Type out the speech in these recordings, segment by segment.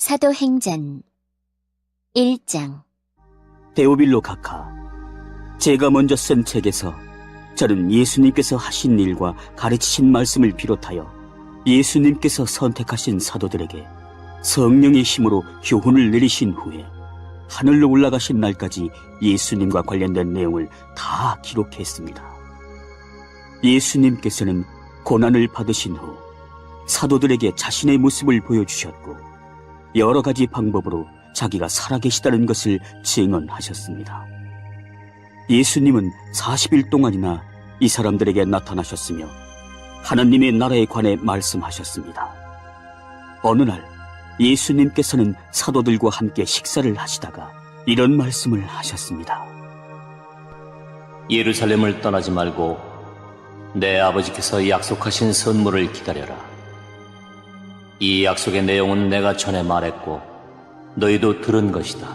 사도행전 1장. 데오빌로 각하, 제가 먼저 쓴 책에서 저는 예수님께서 하신 일과 가르치신 말씀을 비롯하여 예수님께서 선택하신 사도들에게 성령의 힘으로 교훈을 내리신 후에 하늘로 올라가신 날까지 예수님과 관련된 내용을 다 기록했습니다. 예수님께서는 고난을 받으신 후 사도들에게 자신의 모습을 보여주셨고 여러 가지 방법으로 자기가 살아계시다는 것을 증언하셨습니다. 예수님은 40일 동안이나 이 사람들에게 나타나셨으며 하나님의 나라에 관해 말씀하셨습니다. 어느 날 예수님께서는 사도들과 함께 식사를 하시다가 이런 말씀을 하셨습니다. 예루살렘을 떠나지 말고 내 아버지께서 약속하신 선물을 기다려라. 이 약속의 내용은 내가 전에 말했고 너희도 들은 것이다.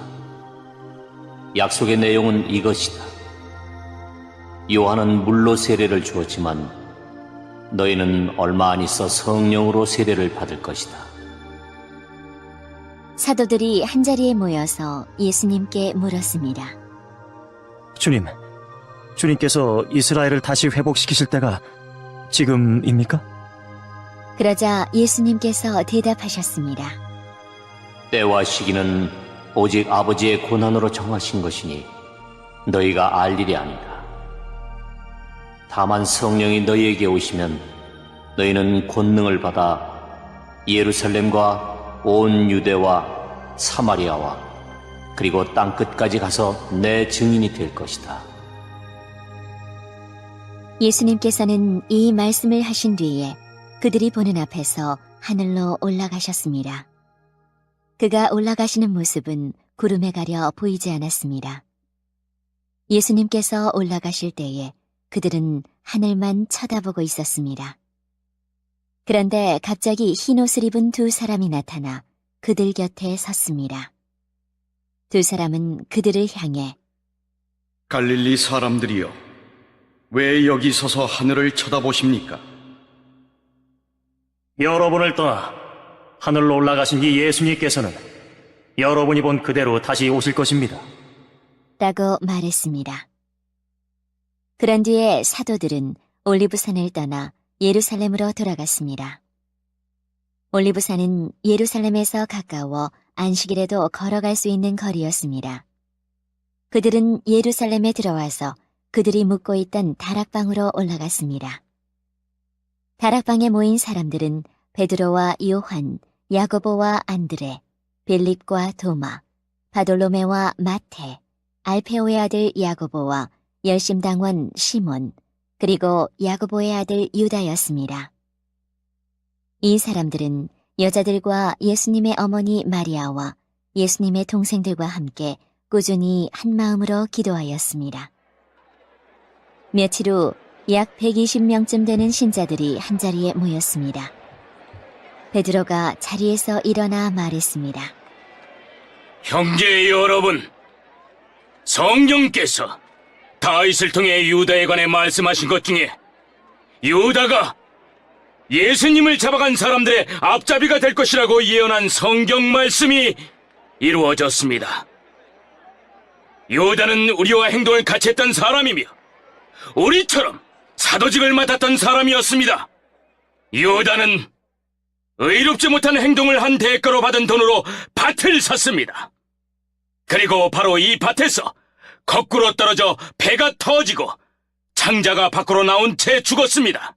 약속의 내용은 이것이다. 요한은 물로 세례를 주었지만 너희는 얼마 안 있어 성령으로 세례를 받을 것이다. 사도들이 한자리에 모여서 예수님께 물었습니다. 주님께서 이스라엘을 다시 회복시키실 때가 지금입니까? 그러자 예수님께서 대답하셨습니다. 때와 시기는 오직 아버지의 고난으로 정하신 것이니 너희가 알 일이 아니다. 다만 성령이 너희에게 오시면 너희는 권능을 받아 예루살렘과 온 유대와 사마리아와 그리고 땅끝까지 가서 내 증인이 될 것이다. 예수님께서는 이 말씀을 하신 뒤에 그들이 보는 앞에서 하늘로 올라가셨습니다. 그가 올라가시는 모습은 구름에 가려 보이지 않았습니다. 예수님께서 올라가실 때에 그들은 하늘만 쳐다보고 있었습니다. 그런데 갑자기 흰 옷을 입은 두 사람이 나타나 그들 곁에 섰습니다. 두 사람은 그들을 향해 갈릴리 사람들이여, 왜 여기 서서 하늘을 쳐다보십니까? 여러분을 떠나 하늘로 올라가신 이 예수님께서는 여러분이 본 그대로 다시 오실 것입니다. 라고 말했습니다. 그런 뒤에 사도들은 올리브산을 떠나 예루살렘으로 돌아갔습니다. 올리브산은 예루살렘에서 가까워 안식일에도 걸어갈 수 있는 거리였습니다. 그들은 예루살렘에 들어와서 그들이 묵고 있던 다락방으로 올라갔습니다. 다락방에 모인 사람들은 베드로와 요한, 야고보와 안드레, 빌립과 도마, 바돌로메와 마테, 알페오의 아들 야고보와 열심당원 시몬, 그리고 야고보의 아들 유다였습니다. 이 사람들은 여자들과 예수님의 어머니 마리아와 예수님의 동생들과 함께 꾸준히 한 마음으로 기도하였습니다. 며칠 후 약 120명쯤 되는 신자들이 한자리에 모였습니다. 베드로가 자리에서 일어나 말했습니다. 형제 여러분, 성령께서 다윗을 통해 유다에 관해 말씀하신 것 중에 유다가 예수님을 잡아간 사람들의 앞잡이가 될 것이라고 예언한 성경 말씀이 이루어졌습니다. 유다는 우리와 행동을 같이 했던 사람이며 우리처럼 사도직을 맡았던 사람이었습니다. 유다는 의롭지 못한 행동을 한 대가로 받은 돈으로 밭을 샀습니다. 그리고 바로 이 밭에서 거꾸로 떨어져 배가 터지고 창자가 밖으로 나온 채 죽었습니다.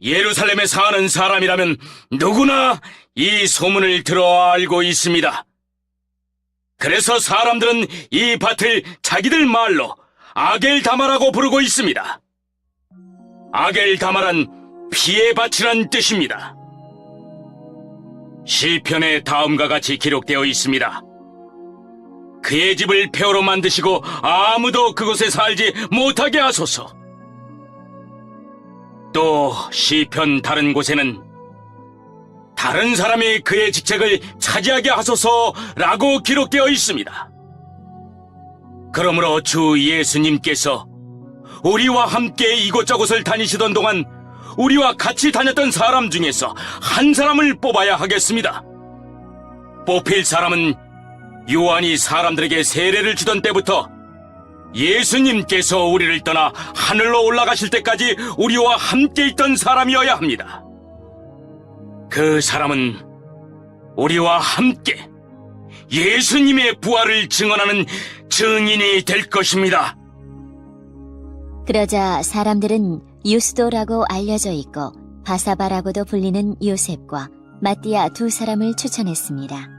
예루살렘에 사는 사람이라면 누구나 이 소문을 들어 알고 있습니다. 그래서 사람들은 이 밭을 자기들 말로 아겔다마라고 부르고 있습니다. 아겔다마란 피의 밭이란 뜻입니다. 시편에 다음과 같이 기록되어 있습니다. 그의 집을 폐허로 만드시고 아무도 그곳에 살지 못하게 하소서. 또 시편 다른 곳에는 다른 사람이 그의 직책을 차지하게 하소서라고 기록되어 있습니다. 그러므로 주 예수님께서 우리와 함께 이곳저곳을 다니시던 동안 우리와 같이 다녔던 사람 중에서 한 사람을 뽑아야 하겠습니다. 뽑힐 사람은 요한이 사람들에게 세례를 주던 때부터 예수님께서 우리를 떠나 하늘로 올라가실 때까지 우리와 함께 있던 사람이어야 합니다. 그 사람은 우리와 함께 예수님의 부활을 증언하는 증인이 될 것입니다. 그러자 사람들은 유스도라고 알려져 있고 바사바라고도 불리는 요셉과 마띠아 두 사람을 추천했습니다.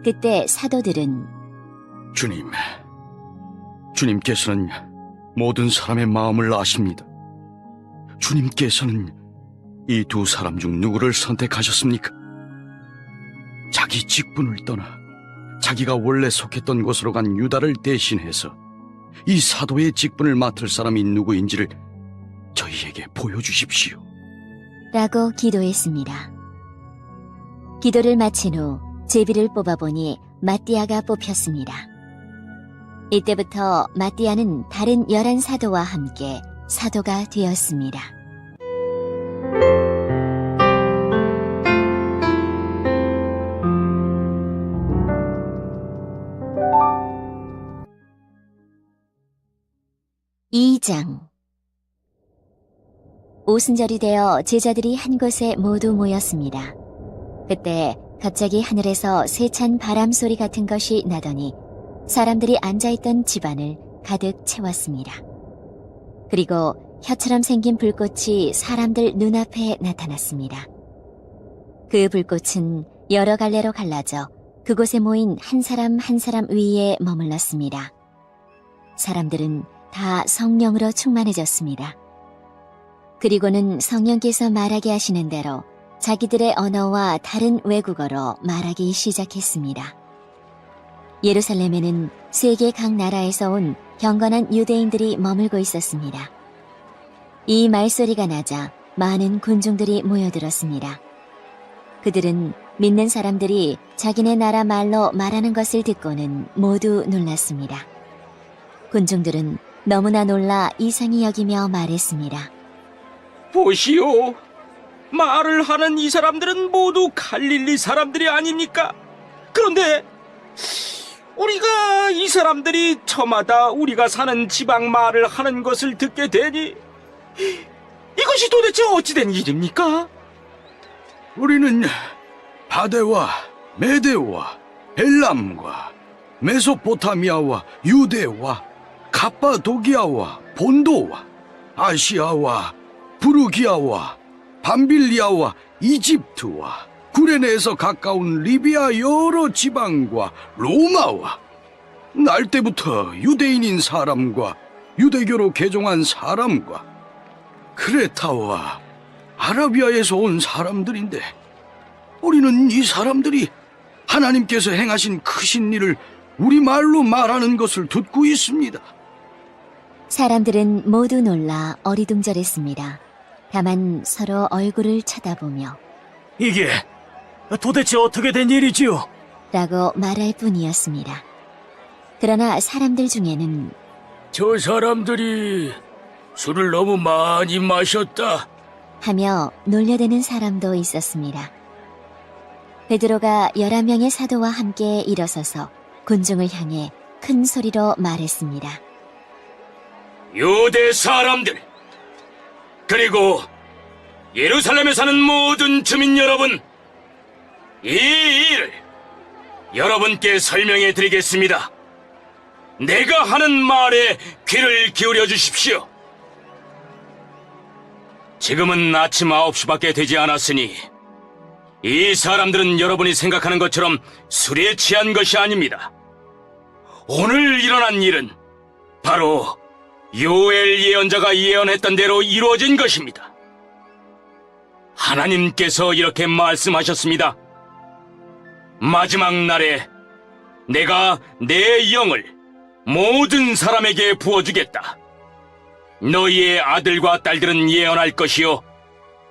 그때 사도들은 주님께서는 모든 사람의 마음을 아십니다. 주님께서는 이 두 사람 중 누구를 선택하셨습니까? 자기 직분을 떠나 자기가 원래 속했던 곳으로 간 유다를 대신해서 이 사도의 직분을 맡을 사람이 누구인지를 저희에게 보여주십시오. 라고 기도했습니다. 기도를 마친 후 제비를 뽑아보니 마띠아가 뽑혔습니다. 이때부터 마띠아는 다른 11사도와 함께 사도가 되었습니다. (2장) 오순절이 되어 제자들이 한 곳에 모두 모였습니다. 그때 갑자기 하늘에서 세찬 바람 소리 같은 것이 나더니 사람들이 앉아있던 집안을 가득 채웠습니다. 그리고 혀처럼 생긴 불꽃이 사람들 눈앞에 나타났습니다. 그 불꽃은 여러 갈래로 갈라져 그곳에 모인 한 사람 한 사람 위에 머물렀습니다. 사람들은 다 성령으로 충만해졌습니다. 그리고는 성령께서 말하게 하시는 대로 자기들의 언어와 다른 외국어로 말하기 시작했습니다. 예루살렘에는 세계 각 나라에서 온 경건한 유대인들이 머물고 있었습니다. 이 말소리가 나자 많은 군중들이 모여들었습니다. 그들은 믿는 사람들이 자기네 나라 말로 말하는 것을 듣고는 모두 놀랐습니다. 군중들은 너무나 놀라 이상히 여기며 말했습니다. 보시오, 말을 하는 이 사람들은 모두 갈릴리 사람들이 아닙니까? 그런데 우리가 이 사람들이 저마다 우리가 사는 지방 말을 하는 것을 듣게 되니 이것이 도대체 어찌된 일입니까? 우리는 바데와 메데와 엘람과 메소포타미아와 유대와 갑바도기아와 본도와 아시아와 부르기아와 밤빌리아와 이집트와 구레네에서 가까운 리비아 여러 지방과 로마와 날 때부터 유대인인 사람과 유대교로 개종한 사람과 크레타와 아라비아에서 온 사람들인데 우리는 이 사람들이 하나님께서 행하신 크신 일을 우리말로 말하는 것을 듣고 있습니다. 사람들은 모두 놀라 어리둥절했습니다. 다만 서로 얼굴을 쳐다보며 이게 도대체 어떻게 된 일이지요? 라고 말할 뿐이었습니다. 그러나 사람들 중에는 저 사람들이 술을 너무 많이 마셨다. 하며 놀려대는 사람도 있었습니다. 베드로가 11명의 사도와 함께 일어서서 군중을 향해 큰 소리로 말했습니다. 유대 사람들, 그리고 예루살렘에 사는 모든 주민 여러분, 이 일을 여러분께 설명해 드리겠습니다. 내가 하는 말에 귀를 기울여 주십시오. 지금은 아침 9시밖에 되지 않았으니 이 사람들은 여러분이 생각하는 것처럼 술에 취한 것이 아닙니다. 오늘 일어난 일은 바로 요엘 예언자가 예언했던 대로 이루어진 것입니다. 하나님께서 이렇게 말씀하셨습니다. 마지막 날에 내가 내 영을 모든 사람에게 부어주겠다. 너희의 아들과 딸들은 예언할 것이요,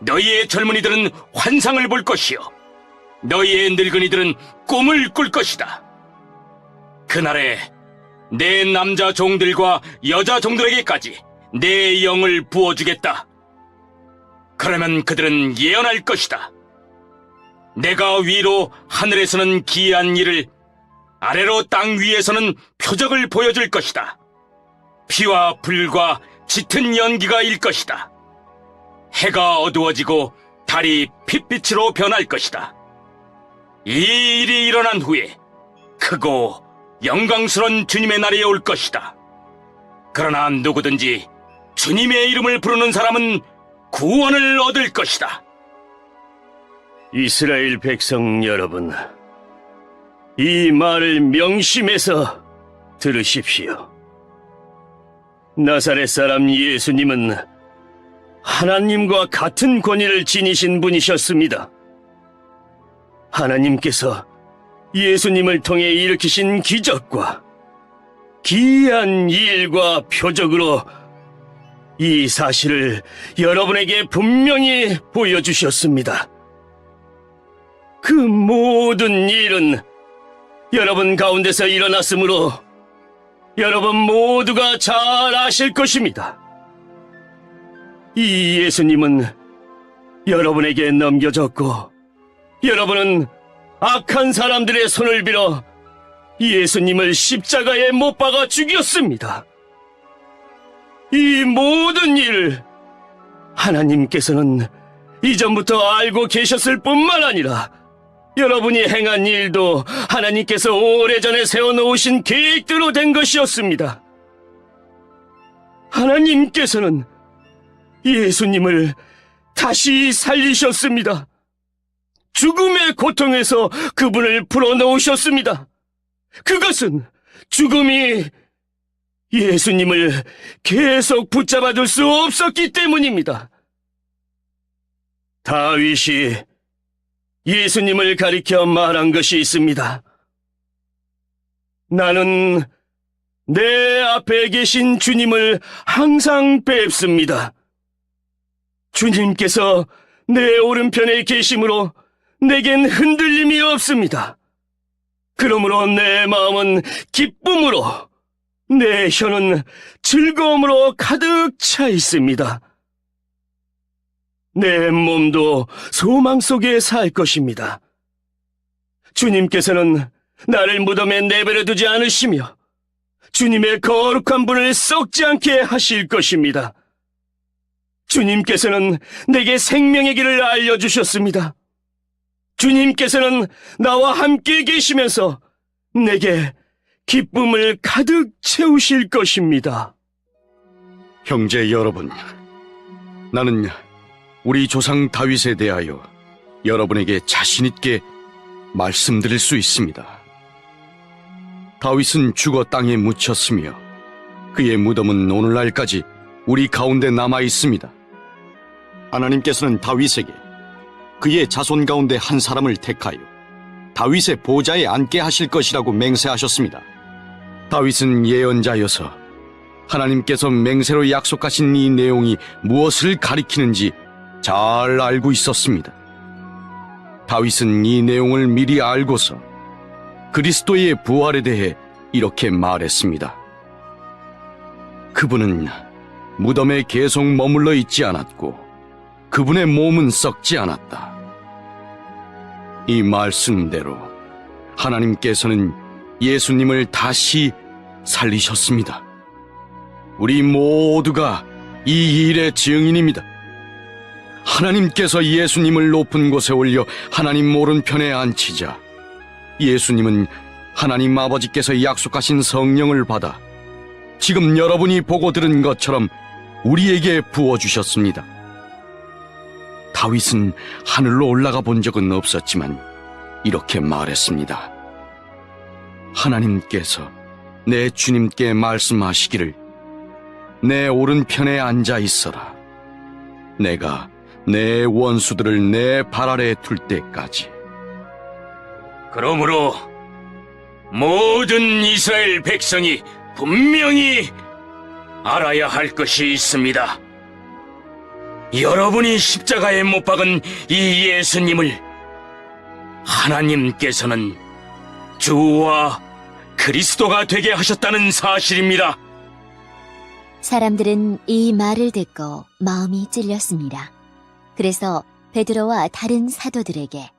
너희의 젊은이들은 환상을 볼 것이요, 너희의 늙은이들은 꿈을 꿀 것이다. 그날에 내 남자 종들과 여자 종들에게까지 내 영을 부어주겠다. 그러면 그들은 예언할 것이다. 내가 위로 하늘에서는 기이한 일을, 아래로 땅 위에서는 표적을 보여줄 것이다. 피와 불과 짙은 연기가 일 것이다. 해가 어두워지고 달이 핏빛으로 변할 것이다. 이 일이 일어난 후에 크고 영광스러운 주님의 날이 올 것이다. 그러나 누구든지 주님의 이름을 부르는 사람은 구원을 얻을 것이다. 이스라엘 백성 여러분, 이 말을 명심해서 들으십시오. 나사렛 사람 예수님은 하나님과 같은 권위를 지니신 분이셨습니다. 하나님께서 예수님을 통해 일으키신 기적과 기이한 일과 표적으로 이 사실을 여러분에게 분명히 보여주셨습니다. 그 모든 일은 여러분 가운데서 일어났으므로 여러분 모두가 잘 아실 것입니다. 이 예수님은 여러분에게 넘겨졌고 여러분은 악한 사람들의 손을 빌어 예수님을 십자가에 못 박아 죽였습니다. 이 모든 일을 하나님께서는 이전부터 알고 계셨을 뿐만 아니라 여러분이 행한 일도 하나님께서 오래전에 세워놓으신 계획대로 된 것이었습니다. 하나님께서는 예수님을 다시 살리셨습니다. 죽음의 고통에서 그분을 풀어놓으셨습니다. 그것은 죽음이 예수님을 계속 붙잡아둘 수 없었기 때문입니다. 다윗이 예수님을 가리켜 말한 것이 있습니다. 나는 내 앞에 계신 주님을 항상 뵙습니다. 주님께서 내 오른편에 계심으로 내겐 흔들림이 없습니다. 그러므로 내 마음은 기쁨으로, 내 혀는 즐거움으로 가득 차 있습니다. 내 몸도 소망 속에 살 것입니다. 주님께서는 나를 무덤에 내버려 두지 않으시며 주님의 거룩한 분을 썩지 않게 하실 것입니다. 주님께서는 내게 생명의 길을 알려주셨습니다. 주님께서는 나와 함께 계시면서 내게 기쁨을 가득 채우실 것입니다. 형제 여러분, 나는 우리 조상 다윗에 대하여 여러분에게 자신 있게 말씀드릴 수 있습니다. 다윗은 죽어 땅에 묻혔으며 그의 무덤은 오늘날까지 우리 가운데 남아 있습니다. 하나님께서는 다윗에게 그의 자손 가운데 한 사람을 택하여 다윗의 보좌에 앉게 하실 것이라고 맹세하셨습니다. 다윗은 예언자여서 하나님께서 맹세로 약속하신 이 내용이 무엇을 가리키는지 잘 알고 있었습니다. 다윗은 이 내용을 미리 알고서 그리스도의 부활에 대해 이렇게 말했습니다. 그분은 무덤에 계속 머물러 있지 않았고 그분의 몸은 썩지 않았다. 이 말씀대로 하나님께서는 예수님을 다시 살리셨습니다. 우리 모두가 이 일의 증인입니다. 하나님께서 예수님을 높은 곳에 올려 하나님 오른편에 앉히자 예수님은 하나님 아버지께서 약속하신 성령을 받아 지금 여러분이 보고 들은 것처럼 우리에게 부어주셨습니다. 다윗은 하늘로 올라가 본 적은 없었지만 이렇게 말했습니다. 하나님께서 내 주님께 말씀하시기를 내 오른편에 앉아 있어라. 내가 내 원수들을 내 발 아래에 둘 때까지. 그러므로 모든 이스라엘 백성이 분명히 알아야 할 것이 있습니다. 여러분이 십자가에 못 박은 이 예수님을 하나님께서는 주와 그리스도가 되게 하셨다는 사실입니다. 사람들은 이 말을 듣고 마음이 찔렸습니다. 그래서 베드로와 다른 사도들에게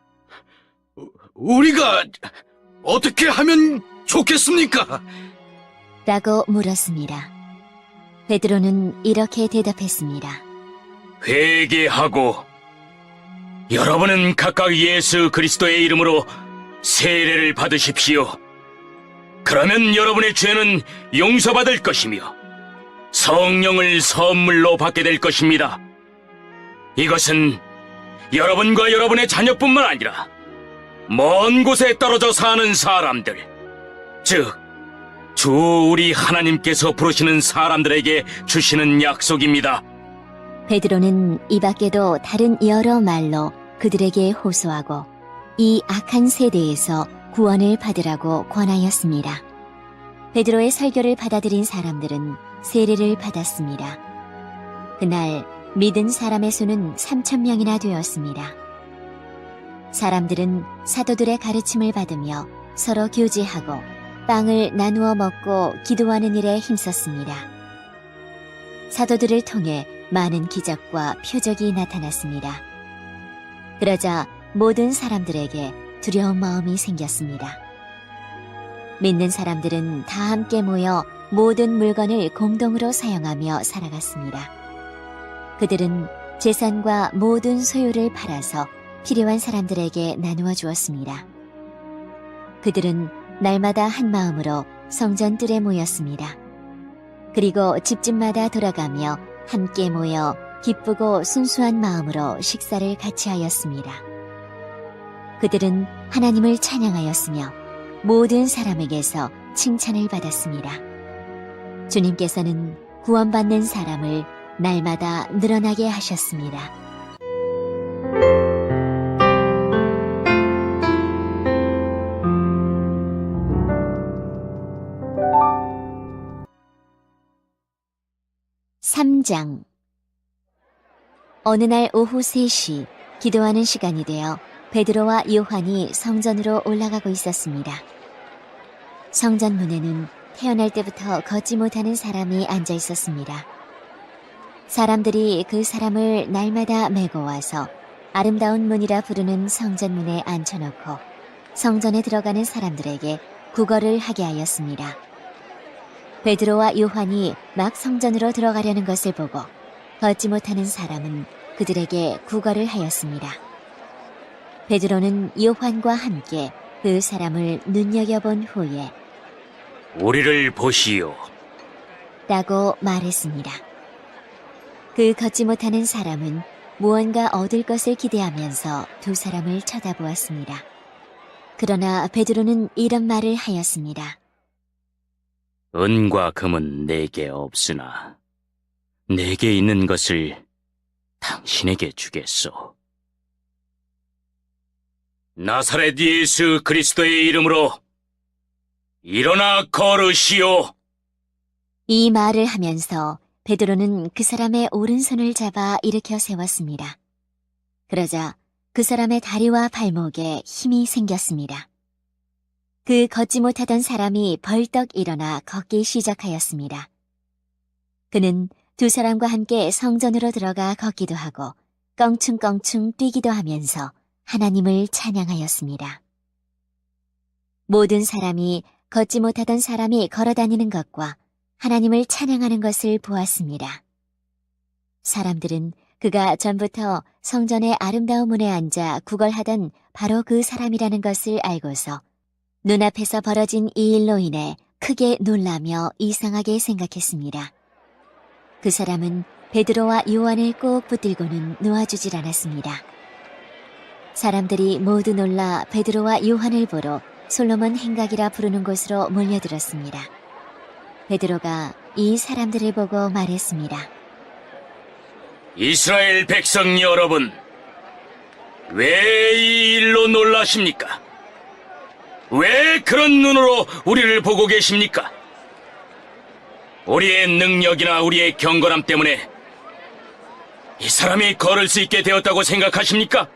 우리가 어떻게 하면 좋겠습니까? 라고 물었습니다. 베드로는 이렇게 대답했습니다. 회개하고 여러분은 각각 예수 그리스도의 이름으로 세례를 받으십시오. 그러면 여러분의 죄는 용서받을 것이며 성령을 선물로 받게 될 것입니다. 이것은 여러분과 여러분의 자녀뿐만 아니라 먼 곳에 떨어져 사는 사람들, 즉 주 우리 하나님께서 부르시는 사람들에게 주시는 약속입니다. 베드로는 이 밖에도 다른 여러 말로 그들에게 호소하고 이 악한 세대에서 구원을 받으라고 권하였습니다. 베드로의 설교를 받아들인 사람들은 세례를 받았습니다. 그날 믿은 사람의 수는 3,000명이나 되었습니다. 사람들은 사도들의 가르침을 받으며 서로 교제하고 빵을 나누어 먹고 기도하는 일에 힘썼습니다. 사도들을 통해 많은 기적과 표적이 나타났습니다. 그러자 모든 사람들에게 두려운 마음이 생겼습니다. 믿는 사람들은 다 함께 모여 모든 물건을 공동으로 사용하며 살아갔습니다. 그들은 재산과 모든 소유를 팔아서 필요한 사람들에게 나누어 주었습니다. 그들은 날마다 한 마음으로 성전 뜰에 모였습니다. 그리고 집집마다 돌아가며 함께 모여 기쁘고 순수한 마음으로 식사를 같이 하였습니다. 그들은 하나님을 찬양하였으며 모든 사람에게서 칭찬을 받았습니다. 주님께서는 구원받는 사람을 날마다 늘어나게 하셨습니다. (3장) 어느 날 오후 3시 기도하는 시간이 되어 베드로와 요한이 성전으로 올라가고 있었습니다. 성전 문에는 태어날 때부터 걷지 못하는 사람이 앉아 있었습니다. 사람들이 그 사람을 날마다 메고 와서 아름다운 문이라 부르는 성전 문에 앉혀놓고 성전에 들어가는 사람들에게 구걸을 하게 하였습니다. 베드로와 요한이 막 성전으로 들어가려는 것을 보고 걷지 못하는 사람은 그들에게 구걸을 하였습니다. 베드로는 요한과 함께 그 사람을 눈여겨본 후에 우리를 보시오. 라고 말했습니다. 그 걷지 못하는 사람은 무언가 얻을 것을 기대하면서 두 사람을 쳐다보았습니다. 그러나 베드로는 이런 말을 하였습니다. 은과 금은 내게 없으나 내게 있는 것을 당신에게 주겠소. 나사렛 예수 그리스도의 이름으로 일어나 걸으시오. 이 말을 하면서 베드로는 그 사람의 오른손을 잡아 일으켜 세웠습니다. 그러자 그 사람의 다리와 발목에 힘이 생겼습니다. 그 걷지 못하던 사람이 벌떡 일어나 걷기 시작하였습니다. 그는 두 사람과 함께 성전으로 들어가 걷기도 하고 껑충껑충 뛰기도 하면서 하나님을 찬양하였습니다. 모든 사람이 걷지 못하던 사람이 걸어다니는 것과 하나님을 찬양하는 것을 보았습니다. 사람들은 그가 전부터 성전의 아름다운 문에 앉아 구걸하던 바로 그 사람이라는 것을 알고서 눈앞에서 벌어진 이 일로 인해 크게 놀라며 이상하게 생각했습니다. 그 사람은 베드로와 요한을 꼭 붙들고는 놓아주질 않았습니다. 사람들이 모두 놀라 베드로와 요한을 보러 솔로몬 행각이라 부르는 곳으로 몰려들었습니다. 베드로가 이 사람들을 보고 말했습니다. 이스라엘 백성 여러분, 왜 이 일로 놀라십니까? 왜 그런 눈으로 우리를 보고 계십니까? 우리의 능력이나 우리의 경건함 때문에 이 사람이 걸을 수 있게 되었다고 생각하십니까?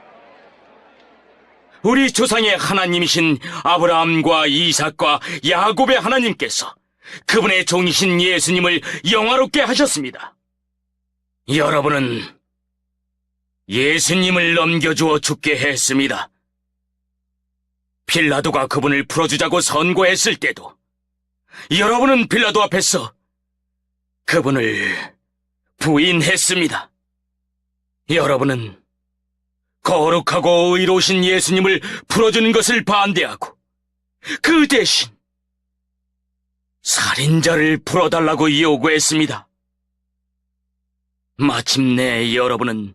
우리 조상의 하나님이신 아브라함과 이삭과 야곱의 하나님께서 그분의 종이신 예수님을 영화롭게 하셨습니다. 여러분은 예수님을 넘겨주어 죽게 했습니다. 빌라도가 그분을 풀어주자고 선고했을 때도 여러분은 빌라도 앞에서 그분을 부인했습니다. 여러분은 거룩하고 의로우신 예수님을 풀어주는 것을 반대하고 그 대신 살인자를 풀어달라고 요구했습니다. 마침내 여러분은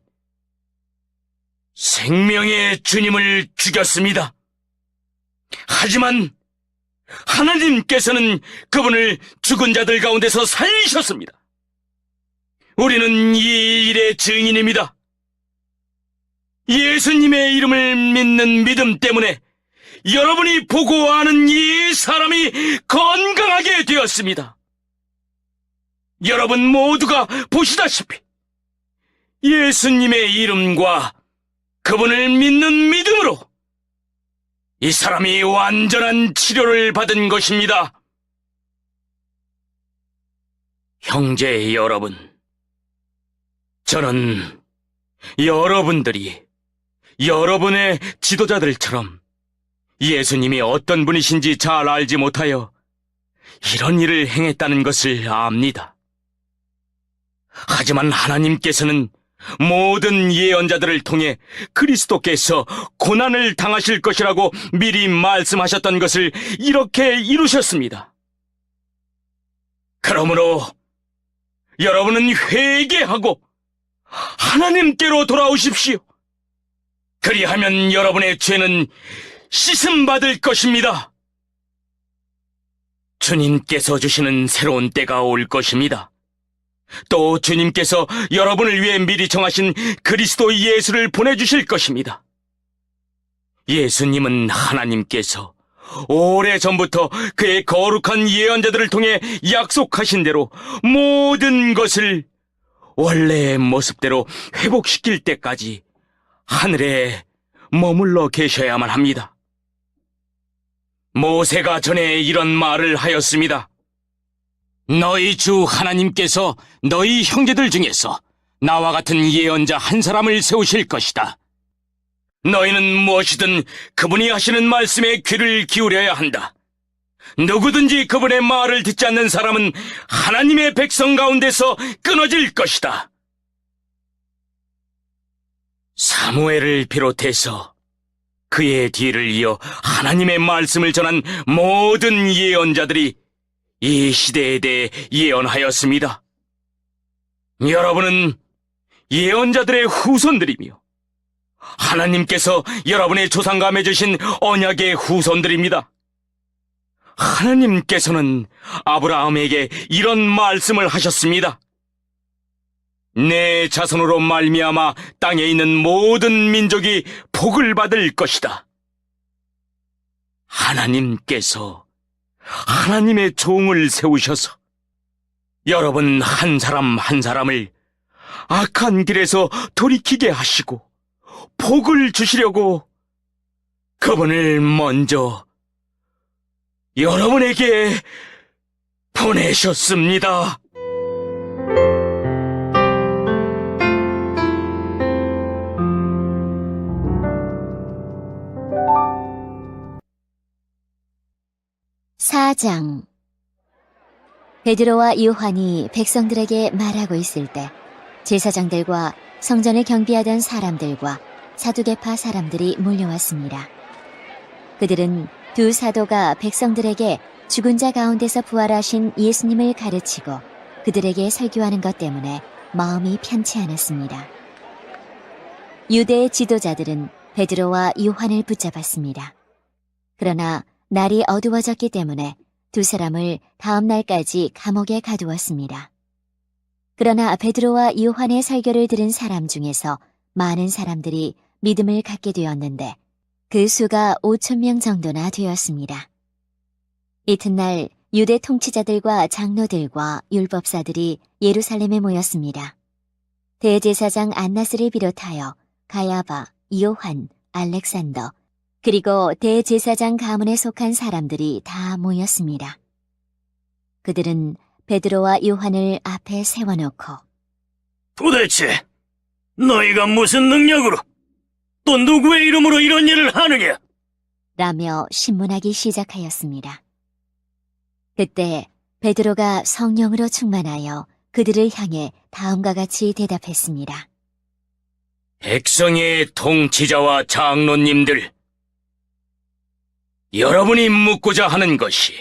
생명의 주님을 죽였습니다. 하지만 하나님께서는 그분을 죽은 자들 가운데서 살리셨습니다. 우리는 이 일의 증인입니다. 예수님의 이름을 믿는 믿음 때문에 여러분이 보고 아는 이 사람이 건강하게 되었습니다. 여러분 모두가 보시다시피 예수님의 이름과 그분을 믿는 믿음으로 이 사람이 완전한 치료를 받은 것입니다. 형제 여러분, 저는 여러분들이 여러분의 지도자들처럼 예수님이 어떤 분이신지 잘 알지 못하여 이런 일을 행했다는 것을 압니다. 하지만 하나님께서는 모든 예언자들을 통해 그리스도께서 고난을 당하실 것이라고 미리 말씀하셨던 것을 이렇게 이루셨습니다. 그러므로 여러분은 회개하고 하나님께로 돌아오십시오. 그리하면 여러분의 죄는 씻음받을 것입니다. 주님께서 주시는 새로운 때가 올 것입니다. 또 주님께서 여러분을 위해 미리 정하신 그리스도 예수를 보내주실 것입니다. 예수님은 하나님께서 오래전부터 그의 거룩한 예언자들을 통해 약속하신 대로 모든 것을 원래의 모습대로 회복시킬 때까지 하늘에 머물러 계셔야만 합니다. 모세가 전에 이런 말을 하였습니다. 너희 주 하나님께서 너희 형제들 중에서 나와 같은 예언자 한 사람을 세우실 것이다. 너희는 무엇이든 그분이 하시는 말씀에 귀를 기울여야 한다. 누구든지 그분의 말을 듣지 않는 사람은 하나님의 백성 가운데서 끊어질 것이다. 사무엘을 비롯해서 그의 뒤를 이어 하나님의 말씀을 전한 모든 예언자들이 이 시대에 대해 예언하였습니다. 여러분은 예언자들의 후손들이며 하나님께서 여러분의 조상과 맺으신 언약의 후손들입니다. 하나님께서는 아브라함에게 이런 말씀을 하셨습니다. 내 자손으로 말미암아 땅에 있는 모든 민족이 복을 받을 것이다. 하나님께서 하나님의 종을 세우셔서 여러분 한 사람 한 사람을 악한 길에서 돌이키게 하시고 복을 주시려고 그분을 먼저 여러분에게 보내셨습니다. 사장. 베드로와 요한이 백성들에게 말하고 있을 때 제사장들과 성전을 경비하던 사람들과 사두개파 사람들이 몰려왔습니다. 그들은 두 사도가 백성들에게 죽은 자 가운데서 부활하신 예수님을 가르치고 그들에게 설교하는 것 때문에 마음이 편치 않았습니다. 유대의 지도자들은 베드로와 요한을 붙잡았습니다. 그러나 날이 어두워졌기 때문에 두 사람을 다음 날까지 감옥에 가두었습니다. 그러나 베드로와 요한의 설교를 들은 사람 중에서 많은 사람들이 믿음을 갖게 되었는데 그 수가 5,000명 정도나 되었습니다. 이튿날 유대 통치자들과 장로들과 율법사들이 예루살렘에 모였습니다. 대제사장 안나스를 비롯하여 가야바, 요한, 알렉산더, 그리고 대제사장 가문에 속한 사람들이 다 모였습니다. 그들은 베드로와 요한을 앞에 세워놓고 도대체 너희가 무슨 능력으로 또 누구의 이름으로 이런 일을 하느냐? 라며 신문하기 시작하였습니다. 그때 베드로가 성령으로 충만하여 그들을 향해 다음과 같이 대답했습니다. 백성의 통치자와 장로님들, 여러분이 묻고자 하는 것이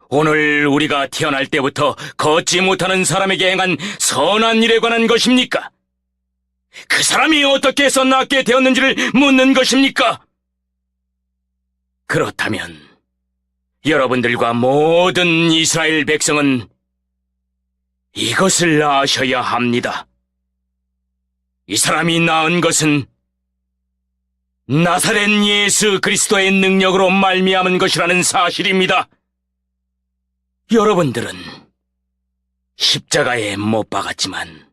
오늘 우리가 태어날 때부터 걷지 못하는 사람에게 행한 선한 일에 관한 것입니까? 그 사람이 어떻게 해서 낫게 되었는지를 묻는 것입니까? 그렇다면 여러분들과 모든 이스라엘 백성은 이것을 아셔야 합니다. 이 사람이 낳은 것은 나사렛 예수 그리스도의 능력으로 말미암은 것이라는 사실입니다. 여러분들은 십자가에 못 박았지만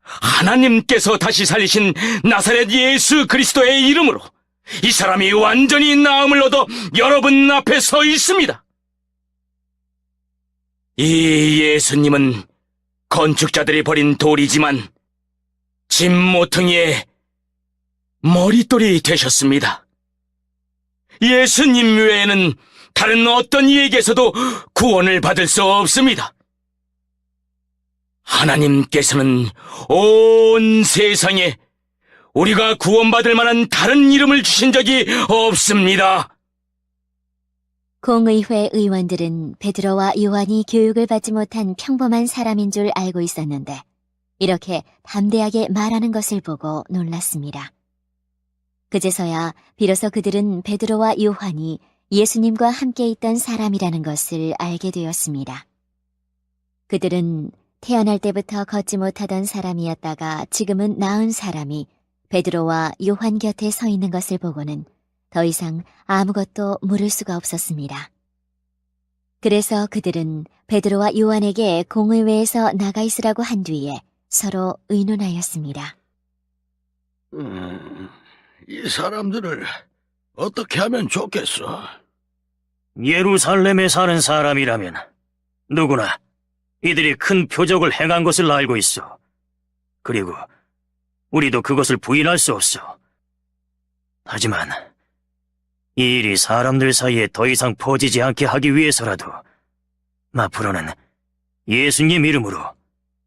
하나님께서 다시 살리신 나사렛 예수 그리스도의 이름으로 이 사람이 완전히 나음을 얻어 여러분 앞에 서 있습니다. 이 예수님은 건축자들이 버린 돌이지만 집 모퉁이의 머릿돌이 되셨습니다. 예수님 외에는 다른 어떤 이에게서도 구원을 받을 수 없습니다. 하나님께서는 온 세상에 우리가 구원받을 만한 다른 이름을 주신 적이 없습니다. 공의회 의원들은 베드로와 요한이 교육을 받지 못한 평범한 사람인 줄 알고 있었는데 이렇게 담대하게 말하는 것을 보고 놀랐습니다. 그제서야 비로소 그들은 베드로와 요한이 예수님과 함께 있던 사람이라는 것을 알게 되었습니다. 그들은 태어날 때부터 걷지 못하던 사람이었다가 지금은 나은 사람이 베드로와 요한 곁에 서 있는 것을 보고는 더 이상 아무것도 물을 수가 없었습니다. 그래서 그들은 베드로와 요한에게 공의회에서 나가 있으라고 한 뒤에 서로 의논하였습니다. 이 사람들을 어떻게 하면 좋겠어? 예루살렘에 사는 사람이라면 누구나 이들이 큰 표적을 행한 것을 알고 있어. 그리고 우리도 그것을 부인할 수 없어. 하지만 이 일이 사람들 사이에 더 이상 퍼지지 않게 하기 위해서라도 앞으로는 예수님 이름으로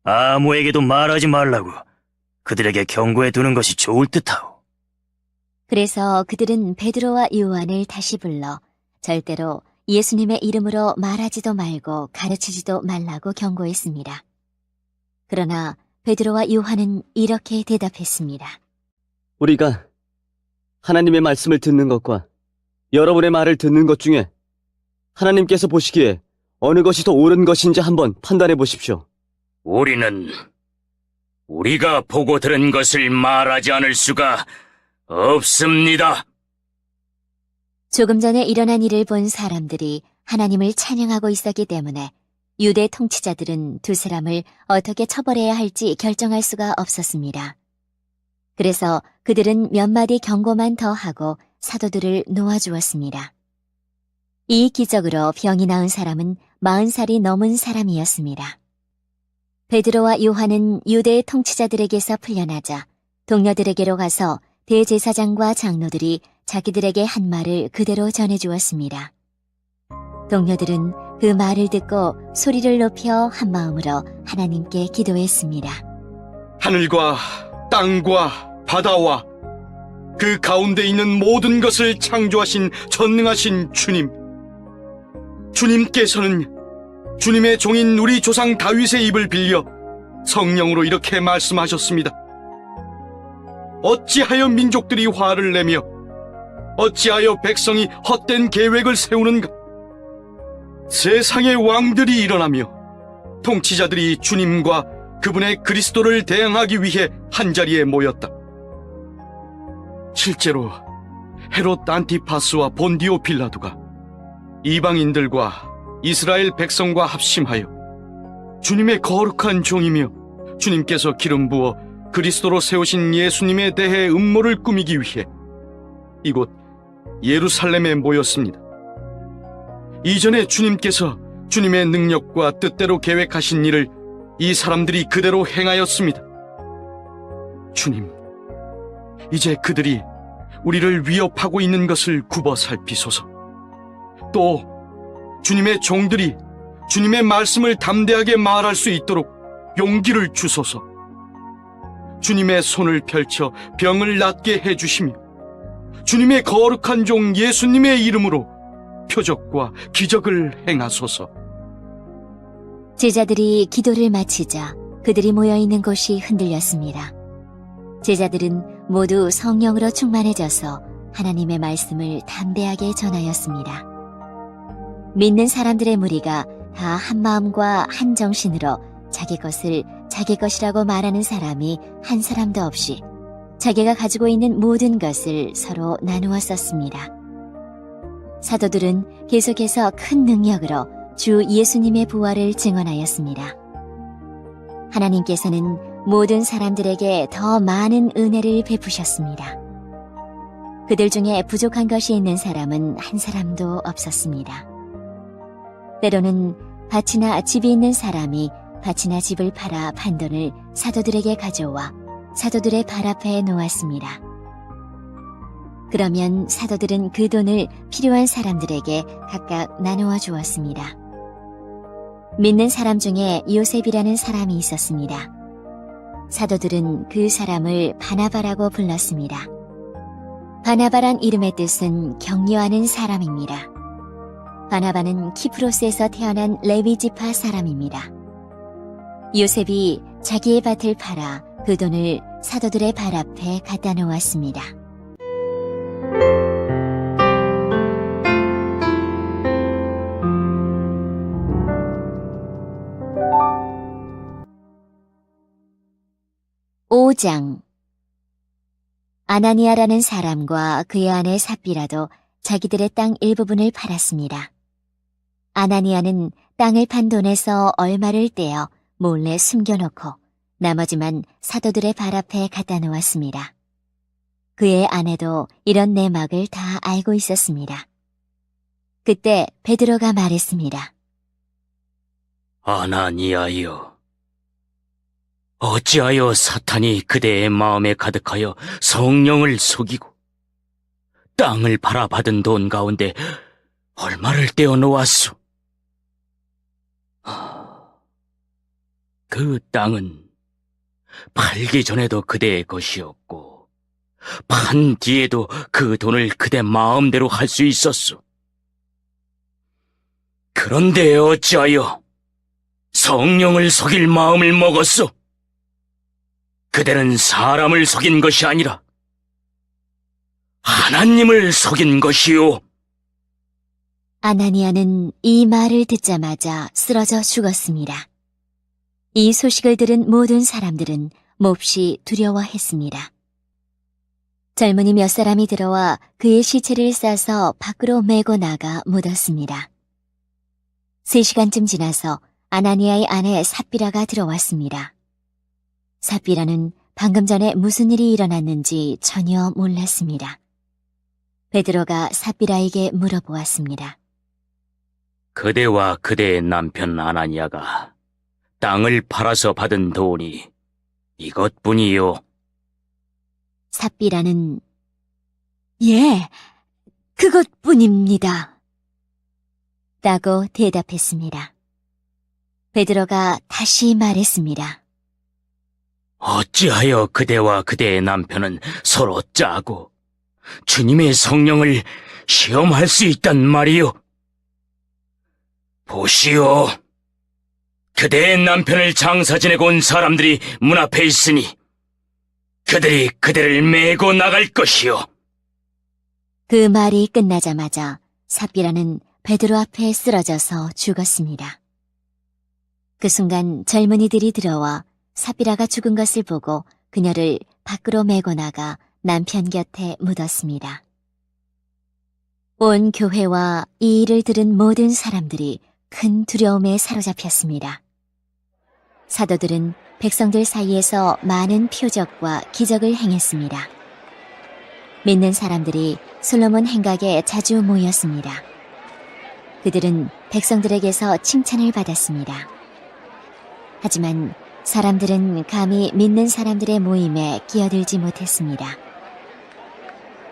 아무에게도 말하지 말라고 그들에게 경고해 두는 것이 좋을 듯하오. 그래서 그들은 베드로와 요한을 다시 불러 절대로 예수님의 이름으로 말하지도 말고 가르치지도 말라고 경고했습니다. 그러나 베드로와 요한은 이렇게 대답했습니다. 우리가 하나님의 말씀을 듣는 것과 여러분의 말을 듣는 것 중에 하나님께서 보시기에 어느 것이 더 옳은 것인지 한번 판단해 보십시오. 우리는 우리가 보고 들은 것을 말하지 않을 수가 없습니다. 조금 전에 일어난 일을 본 사람들이 하나님을 찬양하고 있었기 때문에 유대 통치자들은 두 사람을 어떻게 처벌해야 할지 결정할 수가 없었습니다. 그래서 그들은 몇 마디 경고만 더 하고 사도들을 놓아주었습니다. 이 기적으로 병이 나은 사람은 40살이 넘은 사람이었습니다. 베드로와 요한은 유대 통치자들에게서 풀려나자 동료들에게로 가서 대제사장과 장로들이 자기들에게 한 말을 그대로 전해주었습니다. 동료들은 그 말을 듣고 소리를 높여 한 마음으로 하나님께 기도했습니다. 하늘과 땅과 바다와 그 가운데 있는 모든 것을 창조하신 전능하신 주님, 주님께서는 주님의 종인 우리 조상 다윗의 입을 빌려 성령으로 이렇게 말씀하셨습니다. 어찌하여 민족들이 화를 내며 어찌하여 백성이 헛된 계획을 세우는가? 세상의 왕들이 일어나며 통치자들이 주님과 그분의 그리스도를 대항하기 위해 한자리에 모였다. 실제로 헤롯 안티파스와 본디오 빌라도가 이방인들과 이스라엘 백성과 합심하여 주님의 거룩한 종이며 주님께서 기름 부어 그리스도로 세우신 예수님에 대해 음모를 꾸미기 위해 이곳 예루살렘에 모였습니다. 이전에 주님께서 주님의 능력과 뜻대로 계획하신 일을 이 사람들이 그대로 행하였습니다. 주님, 이제 그들이 우리를 위협하고 있는 것을 굽어 살피소서. 또 주님의 종들이 주님의 말씀을 담대하게 말할 수 있도록 용기를 주소서. 주님의 손을 펼쳐 병을 낫게 해주시며 주님의 거룩한 종 예수님의 이름으로 표적과 기적을 행하소서. 제자들이 기도를 마치자 그들이 모여있는 곳이 흔들렸습니다. 제자들은 모두 성령으로 충만해져서 하나님의 말씀을 담대하게 전하였습니다. 믿는 사람들의 무리가 다 한 마음과 한 정신으로 자기 것을 자기 것이라고 말하는 사람이 한 사람도 없이 자기가 가지고 있는 모든 것을 서로 나누어 썼습니다. 사도들은 계속해서 큰 능력으로 주 예수님의 부활을 증언하였습니다. 하나님께서는 모든 사람들에게 더 많은 은혜를 베푸셨습니다. 그들 중에 부족한 것이 있는 사람은 한 사람도 없었습니다. 때로는 밭이나 집이 있는 사람이 밭이나 집을 팔아 판돈을 사도들에게 가져와 사도들의 발 앞에 놓았습니다. 그러면 사도들은 그 돈을 필요한 사람들에게 각각 나누어 주었습니다. 믿는 사람 중에 요셉이라는 사람이 있었습니다. 사도들은 그 사람을 바나바라고 불렀습니다. 바나바란 이름의 뜻은 격려하는 사람입니다. 바나바는 키프로스에서 태어난 레위 지파 사람입니다. 요셉이 자기의 밭을 팔아 그 돈을 사도들의 발 앞에 갖다 놓았습니다. 오 장. 아나니아라는 사람과 그의 아내 삽비라도 자기들의 땅 일부분을 팔았습니다. 아나니아는 땅을 판 돈에서 얼마를 떼어 몰래 숨겨놓고 나머지만 사도들의 발 앞에 갖다 놓았습니다. 그의 아내도 이런 내막을 다 알고 있었습니다. 그때 베드로가 말했습니다. 아나니아여, 어찌하여 사탄이 그대의 마음에 가득하여 성령을 속이고 땅을 팔아 받은 돈 가운데 얼마를 떼어 놓았소? 그 땅은 팔기 전에도 그대의 것이었고 판 뒤에도 그 돈을 그대 마음대로 할 수 있었소. 그런데 어찌하여 성령을 속일 마음을 먹었소? 그대는 사람을 속인 것이 아니라 하나님을 속인 것이요. 아나니아는 이 말을 듣자마자 쓰러져 죽었습니다. 이 소식을 들은 모든 사람들은 몹시 두려워했습니다. 젊은이 몇 사람이 들어와 그의 시체를 싸서 밖으로 메고 나가 묻었습니다. 3시간쯤 지나서 아나니아의 아내 삽비라가 들어왔습니다. 삽비라는 방금 전에 무슨 일이 일어났는지 전혀 몰랐습니다. 베드로가 삽비라에게 물어보았습니다. 그대와 그대의 남편 아나니아가 땅을 팔아서 받은 돈이 이것뿐이요. 삽비라는 예, 그것뿐입니다. 라고 대답했습니다. 베드로가 다시 말했습니다. 어찌하여 그대와 그대의 남편은 서로 짜고 주님의 성령을 시험할 수 있단 말이요? 보시오. 그대의 남편을 장사 지내고 온 사람들이 문 앞에 있으니 그들이 그대를 메고 나갈 것이요. 그 말이 끝나자마자 삽비라는 베드로 앞에 쓰러져서 죽었습니다. 그 순간 젊은이들이 들어와 삽비라가 죽은 것을 보고 그녀를 밖으로 메고 나가 남편 곁에 묻었습니다. 온 교회와 이 일을 들은 모든 사람들이 큰 두려움에 사로잡혔습니다. 사도들은 백성들 사이에서 많은 표적과 기적을 행했습니다. 믿는 사람들이 솔로몬 행각에 자주 모였습니다. 그들은 백성들에게서 칭찬을 받았습니다. 하지만 사람들은 감히 믿는 사람들의 모임에 끼어들지 못했습니다.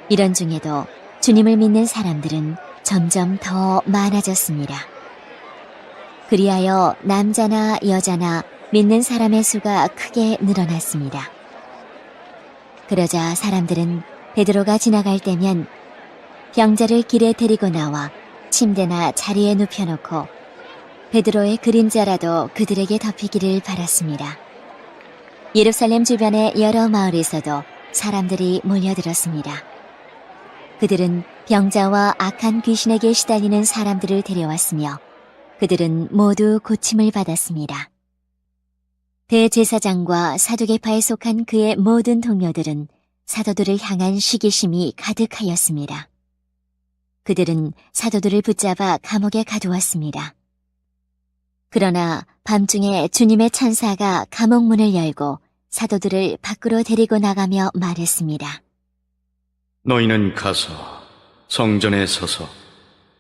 이런 중에도 주님을 믿는 사람들은 점점 더 많아졌습니다. 그리하여 남자나 여자나 믿는 사람의 수가 크게 늘어났습니다. 그러자 사람들은 베드로가 지나갈 때면 병자를 길에 데리고 나와 침대나 자리에 눕혀놓고 베드로의 그림자라도 그들에게 덮이기를 바랐습니다. 예루살렘 주변의 여러 마을에서도 사람들이 몰려들었습니다. 그들은 병자와 악한 귀신에게 시달리는 사람들을 데려왔으며 그들은 모두 고침을 받았습니다. 대제사장과 사두개파에 속한 그의 모든 동료들은 사도들을 향한 시기심이 가득하였습니다. 그들은 사도들을 붙잡아 감옥에 가두었습니다. 그러나 밤중에 주님의 천사가 감옥 문을 열고 사도들을 밖으로 데리고 나가며 말했습니다. 너희는 가서 성전에 서서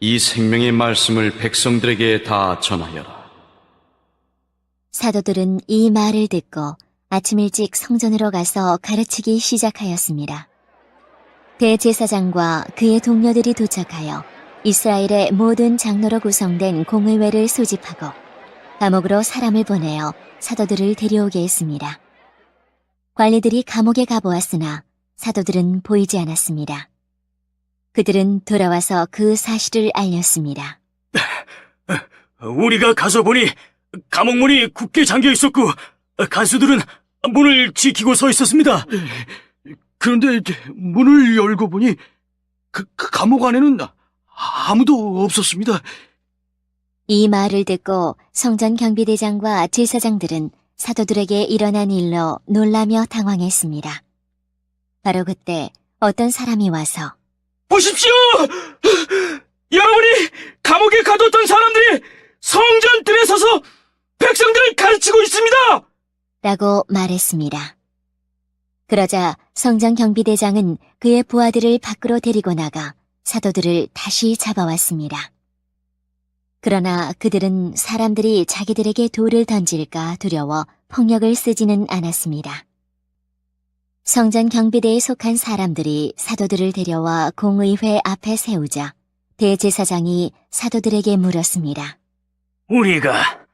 이 생명의 말씀을 백성들에게 다 전하여라. 사도들은 이 말을 듣고 아침 일찍 성전으로 가서 가르치기 시작하였습니다. 대제사장과 그의 동료들이 도착하여 이스라엘의 모든 장로로 구성된 공의회를 소집하고 감옥으로 사람을 보내어 사도들을 데려오게 했습니다. 관리들이 감옥에 가보았으나 사도들은 보이지 않았습니다. 그들은 돌아와서 그 사실을 알렸습니다. 우리가 가서 보니 감옥문이 굳게 잠겨 있었고 간수들은 문을 지키고 서 있었습니다. 그런데 문을 열고 보니 그 감옥 안에는 아무도 없었습니다. 이 말을 듣고 성전 경비대장과 제사장들은 사도들에게 일어난 일로 놀라며 당황했습니다. 바로 그때 어떤 사람이 와서 보십시오! 여러분이 감옥에 가뒀던 사람들이 성전 뜰에 서서 백성들을 가르치고 있습니다! 라고 말했습니다. 그러자 성전 경비대장은 그의 부하들을 밖으로 데리고 나가 사도들을 다시 잡아왔습니다. 그러나 그들은 사람들이 자기들에게 돌을 던질까 두려워 폭력을 쓰지는 않았습니다. 성전 경비대에 속한 사람들이 사도들을 데려와 공의회 앞에 세우자 대제사장이 사도들에게 물었습니다. 우리가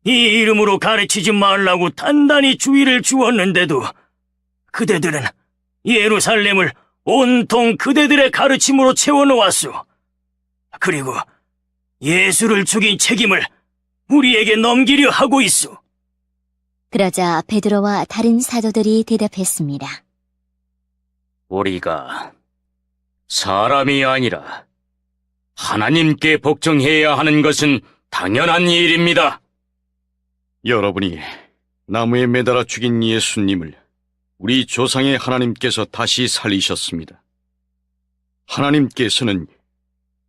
이 이름으로 가르치지 말라고 단단히 주의를 주었는데도 그대들은 예루살렘을 온통 그대들의 가르침으로 채워놓았소. 그리고 예수를 죽인 책임을 우리에게 넘기려 하고 있소. 그러자 베드로와 다른 사도들이 대답했습니다. 우리가 사람이 아니라 하나님께 복종해야 하는 것은 당연한 일입니다. 여러분이 나무에 매달아 죽인 예수님을 우리 조상의 하나님께서 다시 살리셨습니다. 하나님께서는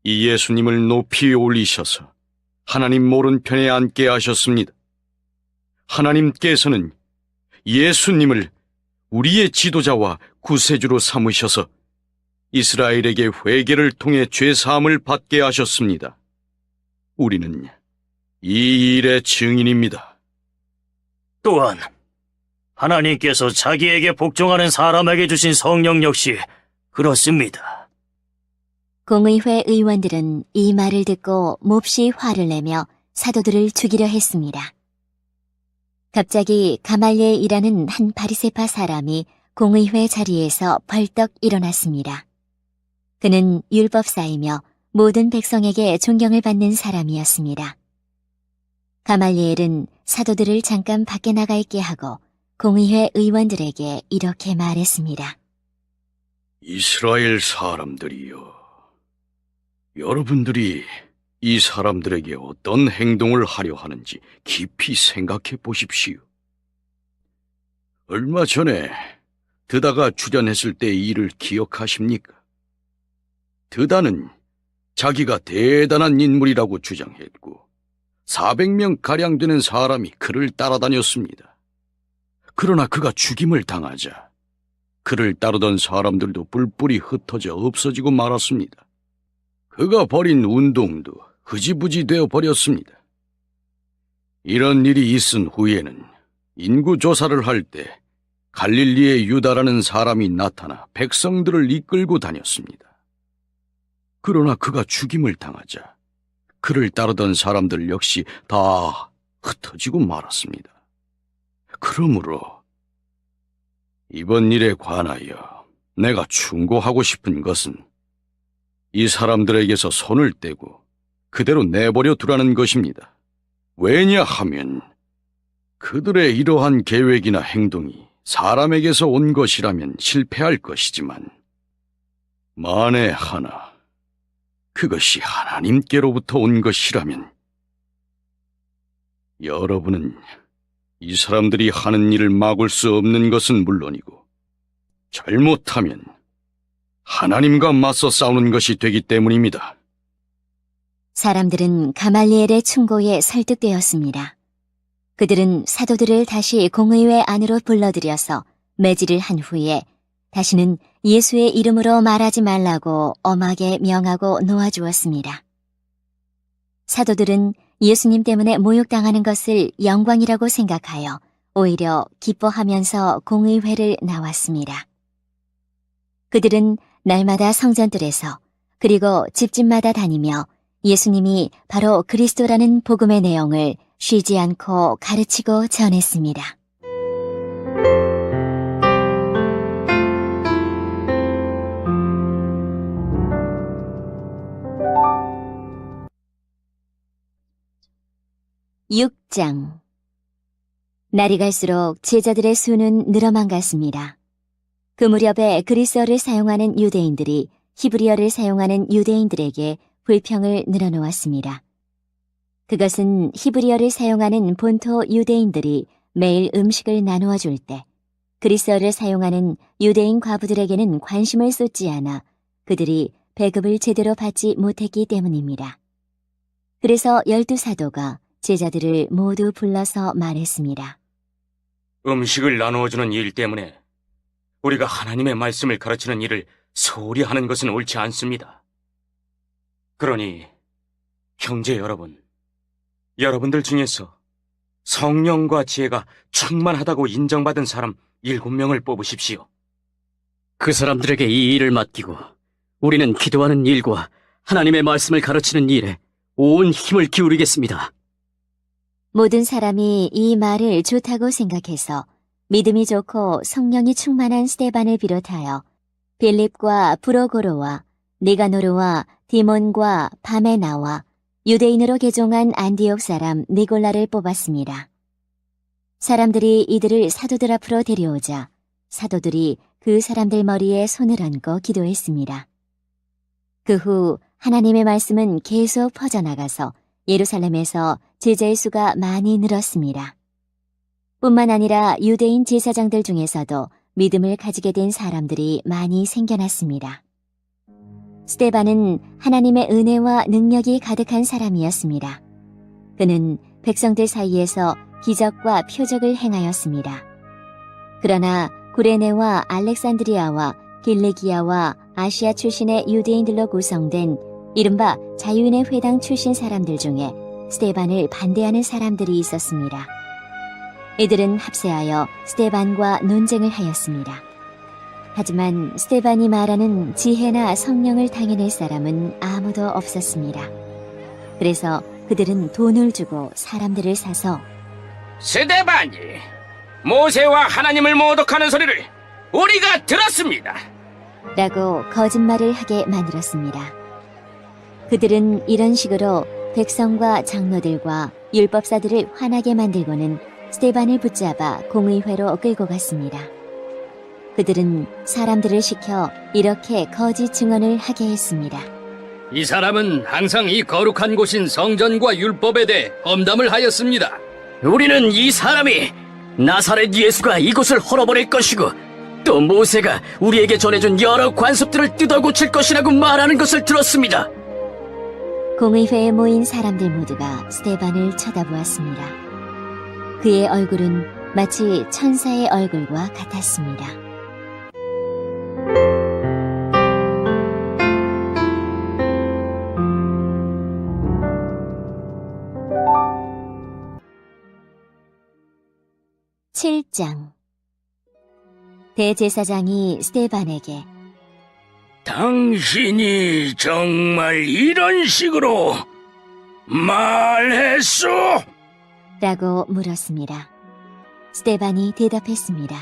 이 예수님을 높이 올리셔서 하나님 오른편에 앉게 하셨습니다. 하나님께서는 예수님을 우리의 지도자와 구세주로 삼으셔서 이스라엘에게 회개를 통해 죄사함을 받게 하셨습니다. 우리는 이 일의 증인입니다. 또한 하나님께서 자기에게 복종하는 사람에게 주신 성령 역시 그렇습니다. 공의회 의원들은 이 말을 듣고 몹시 화를 내며 사도들을 죽이려 했습니다. 갑자기 가말리엘이라는 한 바리새파 사람이 공의회 자리에서 벌떡 일어났습니다. 그는 율법사이며 모든 백성에게 존경을 받는 사람이었습니다. 가말리엘은 사도들을 잠깐 밖에 나가 있게 하고 공의회 의원들에게 이렇게 말했습니다. 이스라엘 사람들이여, 여러분들이 이 사람들에게 어떤 행동을 하려 하는지 깊이 생각해 보십시오. 얼마 전에 드다가 출연했을 때의 일을 기억하십니까? 드다는 자기가 대단한 인물이라고 주장했고 400명가량 되는 사람이 그를 따라다녔습니다. 그러나 그가 죽임을 당하자 그를 따르던 사람들도 뿔뿔이 흩어져 없어지고 말았습니다. 그가 벌인 운동도 흐지부지 되어 버렸습니다. 이런 일이 있은 후에는 인구 조사를 할 때 갈릴리의 유다라는 사람이 나타나 백성들을 이끌고 다녔습니다. 그러나 그가 죽임을 당하자 그를 따르던 사람들 역시 다 흩어지고 말았습니다. 그러므로 이번 일에 관하여 내가 충고하고 싶은 것은 이 사람들에게서 손을 떼고 그대로 내버려 두라는 것입니다. 왜냐하면 그들의 이러한 계획이나 행동이 사람에게서 온 것이라면 실패할 것이지만 만에 하나 그것이 하나님께로부터 온 것이라면 여러분은 이 사람들이 하는 일을 막을 수 없는 것은 물론이고 잘못하면 하나님과 맞서 싸우는 것이 되기 때문입니다. 사람들은 가말리엘의 충고에 설득되었습니다. 그들은 사도들을 다시 공의회 안으로 불러들여서 매질을 한 후에 다시는 예수의 이름으로 말하지 말라고 엄하게 명하고 놓아주었습니다. 사도들은 예수님 때문에 모욕당하는 것을 영광이라고 생각하여 오히려 기뻐하면서 공의회를 나왔습니다. 그들은 날마다 성전들에서 그리고 집집마다 다니며 예수님이 바로 그리스도라는 복음의 내용을 쉬지 않고 가르치고 전했습니다. (6장) 날이 갈수록 제자들의 수는 늘어만 갔습니다. 그 무렵에 그리스어를 사용하는 유대인들이 히브리어를 사용하는 유대인들에게 불평을 늘어놓았습니다. 그것은 히브리어를 사용하는 본토 유대인들이 매일 음식을 나누어 줄 때 그리스어를 사용하는 유대인 과부들에게는 관심을 쏟지 않아 그들이 배급을 제대로 받지 못했기 때문입니다. 그래서 12사도가 제자들을 모두 불러서 말했습니다. 음식을 나누어주는 일 때문에 우리가 하나님의 말씀을 가르치는 일을 소홀히 하는 것은 옳지 않습니다. 그러니 형제 여러분, 여러분들 중에서 성령과 지혜가 충만하다고 인정받은 사람 7명을 뽑으십시오. 그 사람들에게 이 일을 맡기고 우리는 기도하는 일과 하나님의 말씀을 가르치는 일에 온 힘을 기울이겠습니다. 모든 사람이 이 말을 좋다고 생각해서 믿음이 좋고 성령이 충만한 스데반을 비롯하여 빌립과 브로고로와 니가노르와 디몬과 바메나와 유대인으로 개종한 안디옥 사람 니골라를 뽑았습니다. 사람들이 이들을 사도들 앞으로 데려오자 사도들이 그 사람들 머리에 손을 얹고 기도했습니다. 그 후 하나님의 말씀은 계속 퍼져나가서 예루살렘에서 제자의 수가 많이 늘었습니다. 뿐만 아니라 유대인 제사장들 중에서도 믿음을 가지게 된 사람들이 많이 생겨났습니다. 스데반은 하나님의 은혜와 능력이 가득한 사람이었습니다. 그는 백성들 사이에서 기적과 표적을 행하였습니다. 그러나 구레네와 알렉산드리아와 길리기아와 아시아 출신의 유대인들로 구성된 이른바 자유인의 회당 출신 사람들 중에 스데반을 반대하는 사람들이 있었습니다. 이들은 합세하여 스데반과 논쟁을 하였습니다. 하지만 스데반이 말하는 지혜나 성령을 당해낼 사람은 아무도 없었습니다. 그래서 그들은 돈을 주고 사람들을 사서 스데반이 모세와 하나님을 모독하는 소리를 우리가 들었습니다. 라고 거짓말을 하게 만들었습니다. 그들은 이런 식으로 백성과 장로들과 율법사들을 화나게 만들고는 스데반을 붙잡아 공의회로 끌고 갔습니다. 그들은 사람들을 시켜 이렇게 거짓 증언을 하게 했습니다. 이 사람은 항상 이 거룩한 곳인 성전과 율법에 대해 험담을 하였습니다. 우리는 이 사람이 나사렛 예수가 이곳을 헐어버릴 것이고 또 모세가 우리에게 전해준 여러 관습들을 뜯어고칠 것이라고 말하는 것을 들었습니다. 공의회에 모인 사람들 모두가 스데반을 쳐다보았습니다. 그의 얼굴은 마치 천사의 얼굴과 같았습니다. (7장) 대제사장이 스데반에게 당신이 정말 이런 식으로 말했소? 라고 물었습니다. 스데반이 대답했습니다.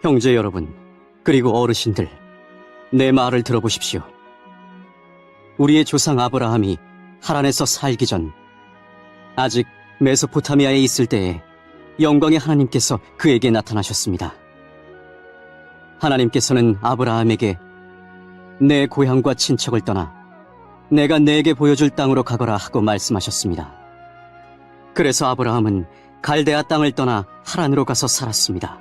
형제 여러분, 그리고 어르신들, 내 말을 들어보십시오. 우리의 조상 아브라함이 하란에서 살기 전, 아직 메소포타미아에 있을 때에 영광의 하나님께서 그에게 나타나셨습니다. 하나님께서는 아브라함에게 내 고향과 친척을 떠나 내가 내게 보여줄 땅으로 가거라 하고 말씀하셨습니다. 그래서 아브라함은 갈대아 땅을 떠나 하란으로 가서 살았습니다.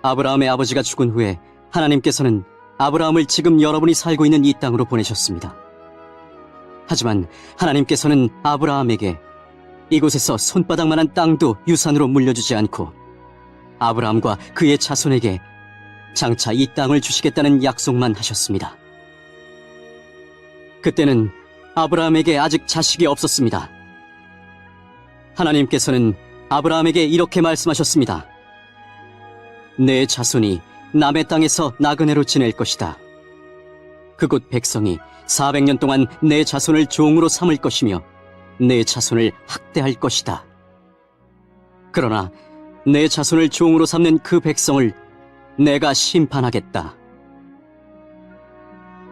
아브라함의 아버지가 죽은 후에 하나님께서는 아브라함을 지금 여러분이 살고 있는 이 땅으로 보내셨습니다. 하지만 하나님께서는 아브라함에게 이곳에서 손바닥만한 땅도 유산으로 물려주지 않고 아브라함과 그의 자손에게 장차 이 땅을 주시겠다는 약속만 하셨습니다. 그때는 아브라함에게 아직 자식이 없었습니다. 하나님께서는 아브라함에게 이렇게 말씀하셨습니다. 내 자손이 남의 땅에서 나그네로 지낼 것이다. 그곳 백성이 400년 동안 내 자손을 종으로 삼을 것이며 내 자손을 학대할 것이다. 그러나 내 자손을 종으로 삼는 그 백성을 내가 심판하겠다.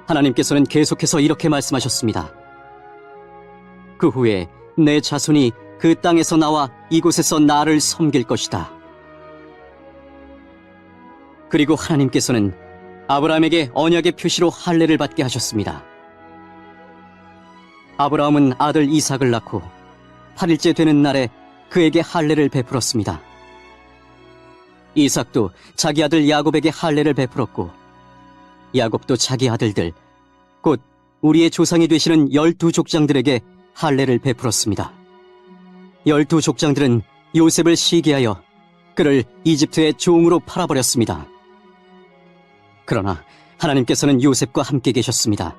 하나님께서는 계속해서 이렇게 말씀하셨습니다. 그 후에 내 자손이 그 땅에서 나와 이곳에서 나를 섬길 것이다. 그리고 하나님께서는 아브라함에게 언약의 표시로 할례를 받게 하셨습니다. 아브라함은 아들 이삭을 낳고 8일째 되는 날에 그에게 할례를 베풀었습니다. 이삭도 자기 아들 야곱에게 할례를 베풀었고 야곱도 자기 아들들, 곧 우리의 조상이 되시는 12족장들에게 할례를 베풀었습니다. 12족장들은 요셉을 시기하여 그를 이집트의 종으로 팔아버렸습니다. 그러나 하나님께서는 요셉과 함께 계셨습니다.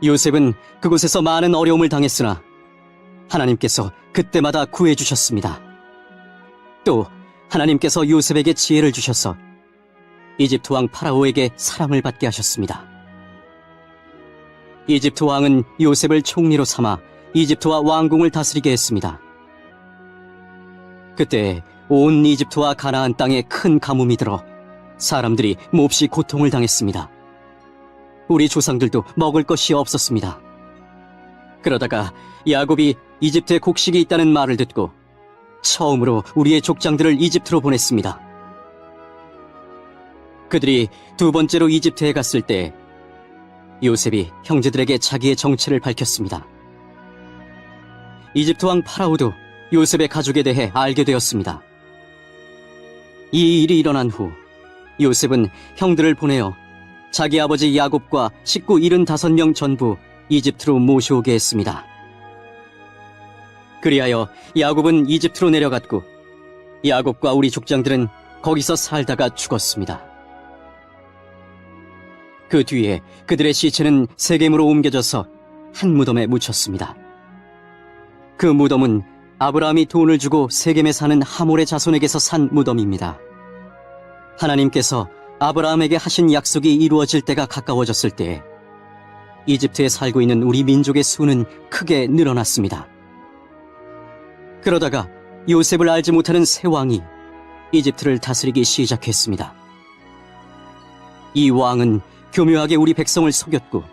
요셉은 그곳에서 많은 어려움을 당했으나 하나님께서 그때마다 구해주셨습니다. 또 하나님께서 요셉에게 지혜를 주셔서 이집트 왕 파라오에게 사랑을 받게 하셨습니다. 이집트 왕은 요셉을 총리로 삼아 이집트와 왕궁을 다스리게 했습니다. 그때 온 이집트와 가나안 땅에 큰 가뭄이 들어 사람들이 몹시 고통을 당했습니다. 우리 조상들도 먹을 것이 없었습니다. 그러다가 야곱이 이집트에 곡식이 있다는 말을 듣고 처음으로 우리의 족장들을 이집트로 보냈습니다. 그들이 두 번째로 이집트에 갔을 때 요셉이 형제들에게 자기의 정체를 밝혔습니다. 이집트 왕 파라오도 요셉의 가족에 대해 알게 되었습니다. 이 일이 일어난 후 요셉은 형들을 보내어 자기 아버지 야곱과 식구 75명 전부 이집트로 모셔오게 했습니다. 그리하여 야곱은 이집트로 내려갔고 야곱과 우리 족장들은 거기서 살다가 죽었습니다. 그 뒤에 그들의 시체는 세겜으로 옮겨져서 한 무덤에 묻혔습니다. 그 무덤은 아브라함이 돈을 주고 세겜에 사는 하몰의 자손에게서 산 무덤입니다. 하나님께서 아브라함에게 하신 약속이 이루어질 때가 가까워졌을 때 이집트에 살고 있는 우리 민족의 수는 크게 늘어났습니다. 그러다가 요셉을 알지 못하는 새 왕이 이집트를 다스리기 시작했습니다. 이 왕은 교묘하게 우리 백성을 속였고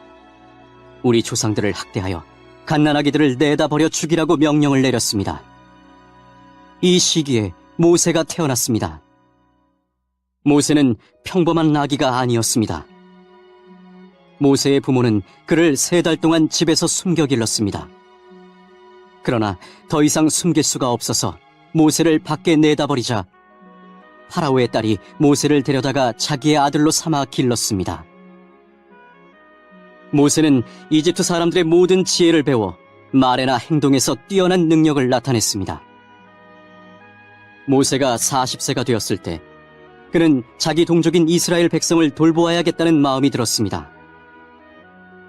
우리 조상들을 학대하여 갓난아기들을 내다 버려 죽이라고 명령을 내렸습니다. 이 시기에 모세가 태어났습니다. 모세는 평범한 아기가 아니었습니다. 모세의 부모는 그를 3달 동안 집에서 숨겨 길렀습니다. 그러나 더 이상 숨길 수가 없어서 모세를 밖에 내다버리자 파라오의 딸이 모세를 데려다가 자기의 아들로 삼아 길렀습니다. 모세는 이집트 사람들의 모든 지혜를 배워 말에나 행동에서 뛰어난 능력을 나타냈습니다. 모세가 40세가 되었을 때 그는 자기 동족인 이스라엘 백성을 돌보아야겠다는 마음이 들었습니다.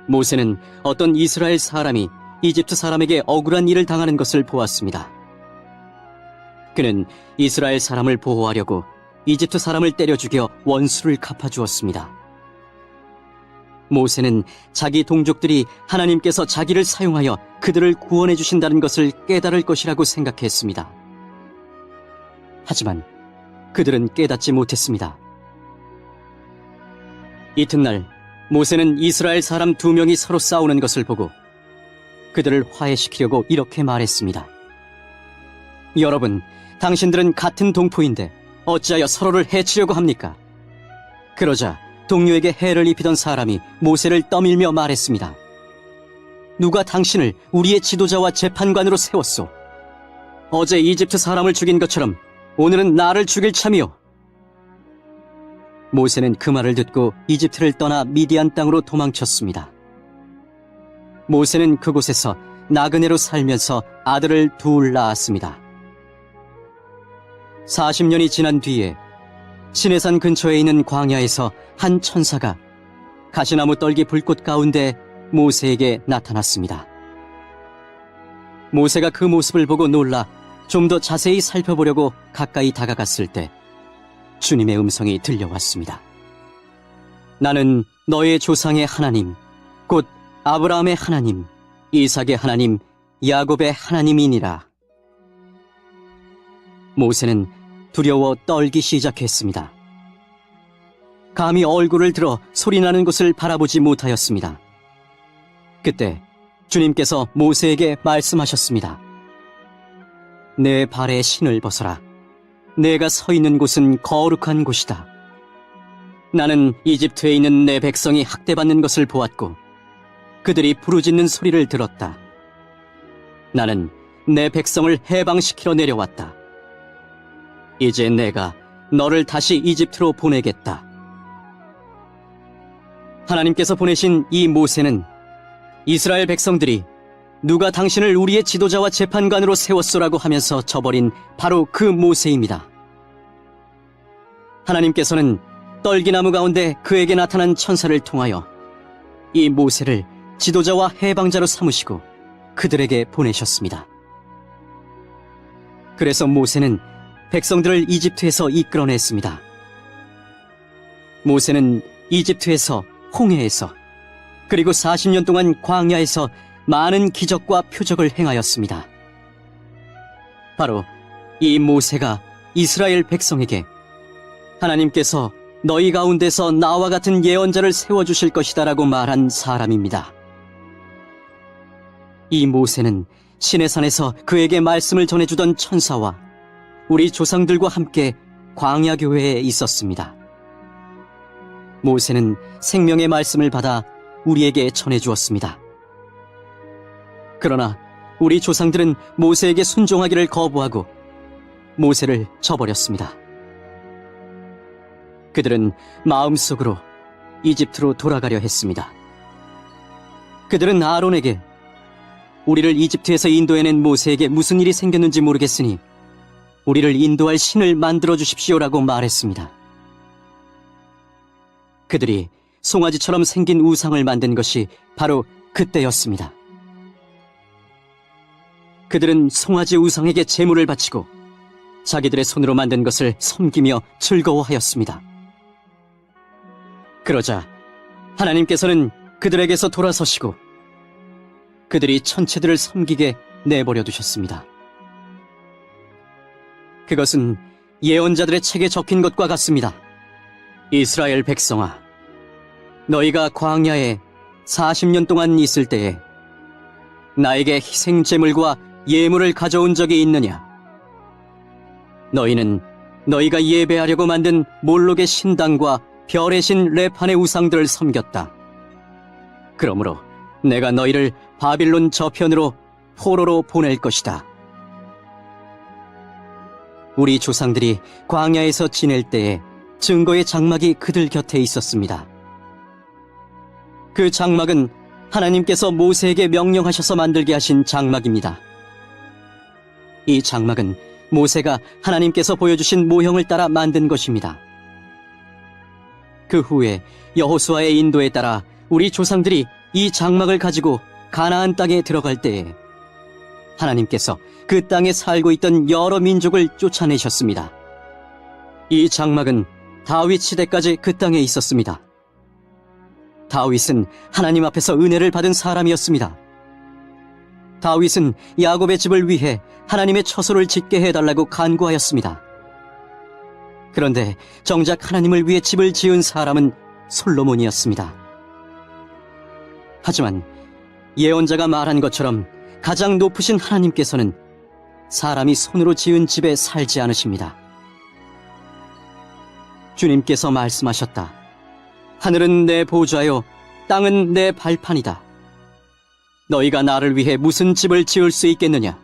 모세는 어떤 이스라엘 사람이 이집트 사람에게 억울한 일을 당하는 것을 보았습니다. 그는 이스라엘 사람을 보호하려고 이집트 사람을 때려 죽여 원수를 갚아주었습니다. 모세는 자기 동족들이 하나님께서 자기를 사용하여 그들을 구원해 주신다는 것을 깨달을 것이라고 생각했습니다. 하지만 그들은 깨닫지 못했습니다. 이튿날 모세는 이스라엘 사람 2명이 서로 싸우는 것을 보고 그들을 화해시키려고 이렇게 말했습니다. 여러분, 당신들은 같은 동포인데 어찌하여 서로를 해치려고 합니까? 그러자 동료에게 해를 입히던 사람이 모세를 떠밀며 말했습니다. 누가 당신을 우리의 지도자와 재판관으로 세웠소? 어제 이집트 사람을 죽인 것처럼 오늘은 나를 죽일 참이요. 모세는 그 말을 듣고 이집트를 떠나 미디안 땅으로 도망쳤습니다. 모세는 그곳에서 나그네로 살면서 아들을 둘 낳았습니다. 40년이 지난 뒤에 시내산 근처에 있는 광야에서 한 천사가 가시나무 떨기 불꽃 가운데 모세에게 나타났습니다. 모세가 그 모습을 보고 놀라 좀 더 자세히 살펴보려고 가까이 다가갔을 때 주님의 음성이 들려왔습니다. 나는 너의 조상의 하나님, 곧 아브라함의 하나님, 이삭의 하나님, 야곱의 하나님이니라. 모세는 두려워 떨기 시작했습니다. 감히 얼굴을 들어 소리나는 곳을 바라보지 못하였습니다. 그때 주님께서 모세에게 말씀하셨습니다. 내 발에 신을 벗어라. 내가 서 있는 곳은 거룩한 곳이다. 나는 이집트에 있는 내 백성이 학대받는 것을 보았고 그들이 부르짖는 소리를 들었다. 나는 내 백성을 해방시키러 내려왔다. 이제 내가 너를 다시 이집트로 보내겠다. 하나님께서 보내신 이 모세는 이스라엘 백성들이 누가 당신을 우리의 지도자와 재판관으로 세웠소라고 하면서 저버린 바로 그 모세입니다. 하나님께서는 떨기나무 가운데 그에게 나타난 천사를 통하여 이 모세를 지도자와 해방자로 삼으시고 그들에게 보내셨습니다. 그래서 모세는 백성들을 이집트에서 이끌어냈습니다. 모세는 이집트에서, 홍해에서, 그리고 40년 동안 광야에서 많은 기적과 표적을 행하였습니다. 바로 이 모세가 이스라엘 백성에게 하나님께서 너희 가운데서 나와 같은 예언자를 세워주실 것이다라고 말한 사람입니다. 이 모세는 시내산에서 그에게 말씀을 전해주던 천사와 우리 조상들과 함께 광야교회에 있었습니다. 모세는 생명의 말씀을 받아 우리에게 전해주었습니다. 그러나 우리 조상들은 모세에게 순종하기를 거부하고 모세를 저버렸습니다. 그들은 마음속으로 이집트로 돌아가려 했습니다. 그들은 아론에게 우리를 이집트에서 인도해낸 모세에게 무슨 일이 생겼는지 모르겠으니 우리를 인도할 신을 만들어 주십시오라고 말했습니다. 그들이 송아지처럼 생긴 우상을 만든 것이 바로 그때였습니다. 그들은 송아지 우상에게 제물을 바치고 자기들의 손으로 만든 것을 섬기며 즐거워하였습니다. 그러자 하나님께서는 그들에게서 돌아서시고 그들이 천체들을 섬기게 내버려 두셨습니다. 그것은 예언자들의 책에 적힌 것과 같습니다. 이스라엘 백성아, 너희가 광야에 40년 동안 있을 때에 나에게 희생 제물과 예물을 가져온 적이 있느냐? 너희는 너희가 예배하려고 만든 몰록의 신당과 별의 신 레판의 우상들을 섬겼다. 그러므로 내가 너희를 바빌론 저편으로 포로로 보낼 것이다. 우리 조상들이 광야에서 지낼 때에 증거의 장막이 그들 곁에 있었습니다. 그 장막은 하나님께서 모세에게 명령하셔서 만들게 하신 장막입니다. 이 장막은 모세가 하나님께서 보여주신 모형을 따라 만든 것입니다. 그 후에 여호수아의 인도에 따라 우리 조상들이 이 장막을 가지고 가나안 땅에 들어갈 때에 하나님께서 그 땅에 살고 있던 여러 민족을 쫓아내셨습니다. 이 장막은 다윗 시대까지 그 땅에 있었습니다. 다윗은 하나님 앞에서 은혜를 받은 사람이었습니다. 다윗은 야곱의 집을 위해 하나님의 처소를 짓게 해달라고 간구하였습니다. 그런데 정작 하나님을 위해 집을 지은 사람은 솔로몬이었습니다. 하지만 예언자가 말한 것처럼 가장 높으신 하나님께서는 사람이 손으로 지은 집에 살지 않으십니다. 주님께서 말씀하셨다. 하늘은 내 보좌요, 땅은 내 발판이다. 너희가 나를 위해 무슨 집을 지을 수 있겠느냐?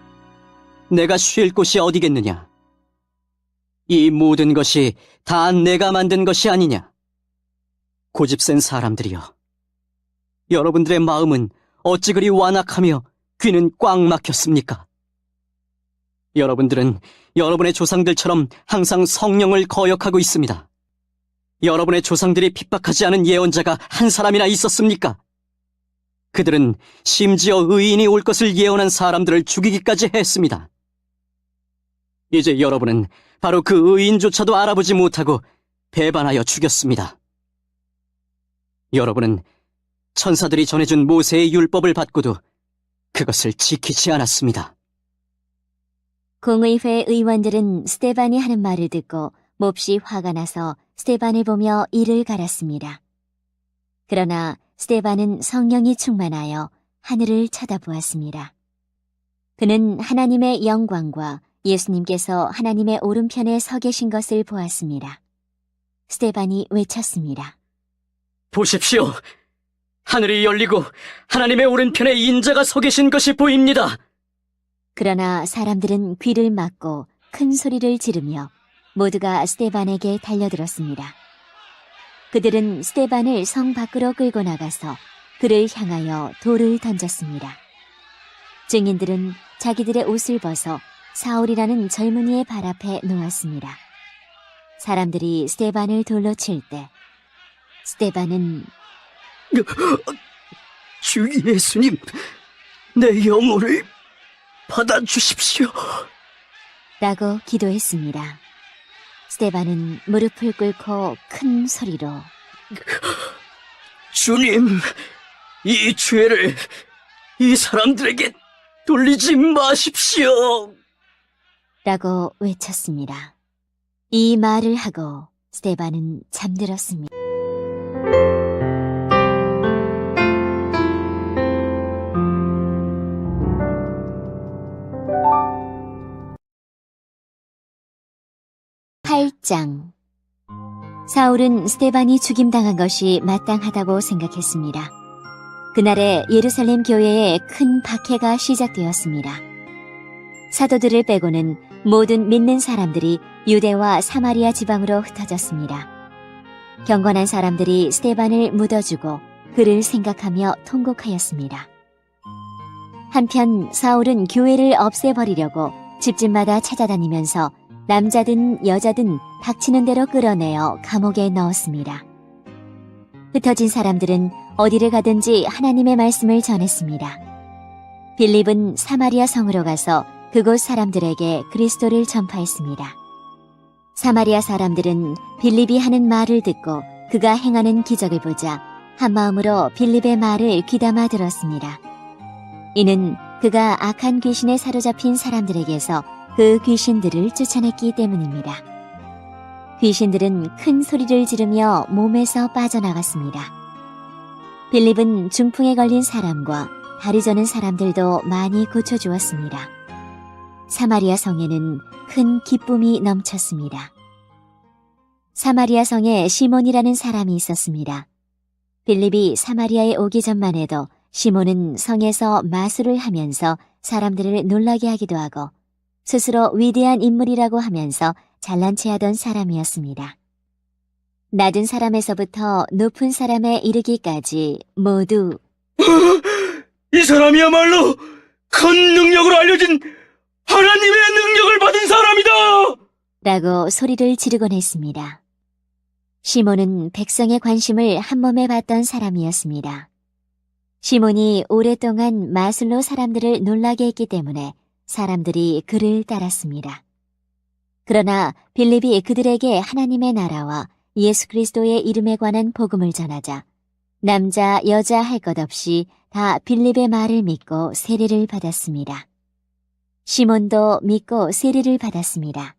내가 쉴 곳이 어디겠느냐? 이 모든 것이 다 내가 만든 것이 아니냐? 고집센 사람들이여, 여러분들의 마음은 어찌 그리 완악하며 귀는 꽉 막혔습니까? 여러분들은 여러분의 조상들처럼 항상 성령을 거역하고 있습니다. 여러분의 조상들이 핍박하지 않은 예언자가 한 사람이나 있었습니까? 그들은 심지어 의인이 올 것을 예언한 사람들을 죽이기까지 했습니다. 이제 여러분은 바로 그 의인조차도 알아보지 못하고 배반하여 죽였습니다. 여러분은 천사들이 전해준 모세의 율법을 받고도 그것을 지키지 않았습니다. 공의회 의원들은 스데반이 하는 말을 듣고 몹시 화가 나서 스데반을 보며 이를 갈았습니다. 그러나 스데반은 성령이 충만하여 하늘을 쳐다보았습니다. 그는 하나님의 영광과 예수님께서 하나님의 오른편에 서 계신 것을 보았습니다. 스데반이 외쳤습니다. 보십시오. 하늘이 열리고 하나님의 오른편에 인자가 서 계신 것이 보입니다. 그러나 사람들은 귀를 막고 큰 소리를 지르며 모두가 스데반에게 달려들었습니다. 그들은 스데반을 성 밖으로 끌고 나가서 그를 향하여 돌을 던졌습니다. 증인들은 자기들의 옷을 벗어 사울이라는 젊은이의 발 앞에 놓았습니다. 사람들이 스데반을 돌로 칠 때 스데반은 주 예수님, 내 영혼을 받아주십시오. 라고 기도했습니다. 스데반은 무릎을 꿇고 큰 소리로 주님, 이 죄를 이 사람들에게 돌리지 마십시오. 라고 외쳤습니다. 이 말을 하고 스데반은 잠들었습니다. (8장) 사울은 스데반이 죽임당한 것이 마땅하다고 생각했습니다. 그날에 예루살렘 교회에 큰 박해가 시작되었습니다. 사도들을 빼고는 모든 믿는 사람들이 유대와 사마리아 지방으로 흩어졌습니다. 경건한 사람들이 스데반을 묻어주고 그를 생각하며 통곡하였습니다. 한편 사울은 교회를 없애버리려고 집집마다 찾아다니면서 남자든 여자든 닥치는 대로 끌어내어 감옥에 넣었습니다. 흩어진 사람들은 어디를 가든지 하나님의 말씀을 전했습니다. 빌립은 사마리아 성으로 가서 그곳 사람들에게 그리스도를 전파했습니다. 사마리아 사람들은 빌립이 하는 말을 듣고 그가 행하는 기적을 보자 한 마음으로 빌립의 말을 귀담아 들었습니다. 이는 그가 악한 귀신에 사로잡힌 사람들에게서 그 귀신들을 쫓아냈기 때문입니다. 귀신들은 큰 소리를 지르며 몸에서 빠져나갔습니다. 빌립은 중풍에 걸린 사람과 다리 저는 사람들도 많이 고쳐주었습니다. 사마리아 성에는 큰 기쁨이 넘쳤습니다. 사마리아 성에 시몬이라는 사람이 있었습니다. 빌립이 사마리아에 오기 전만 해도 시몬은 성에서 마술을 하면서 사람들을 놀라게 하기도 하고 스스로 위대한 인물이라고 하면서 잘난 체하던 사람이었습니다. 낮은 사람에서부터 높은 사람에 이르기까지 모두 이 사람이야말로 큰 능력으로 알려진 하나님의 능력을 받은 사람이다! 라고 소리를 지르곤 했습니다. 시몬은 백성의 관심을 한몸에 받던 사람이었습니다. 시몬이 오랫동안 마술로 사람들을 놀라게 했기 때문에 사람들이 그를 따랐습니다. 그러나 빌립이 그들에게 하나님의 나라와 예수 그리스도의 이름에 관한 복음을 전하자 남자, 여자 할 것 없이 다 빌립의 말을 믿고 세례를 받았습니다. 시몬도 믿고 세례를 받았습니다.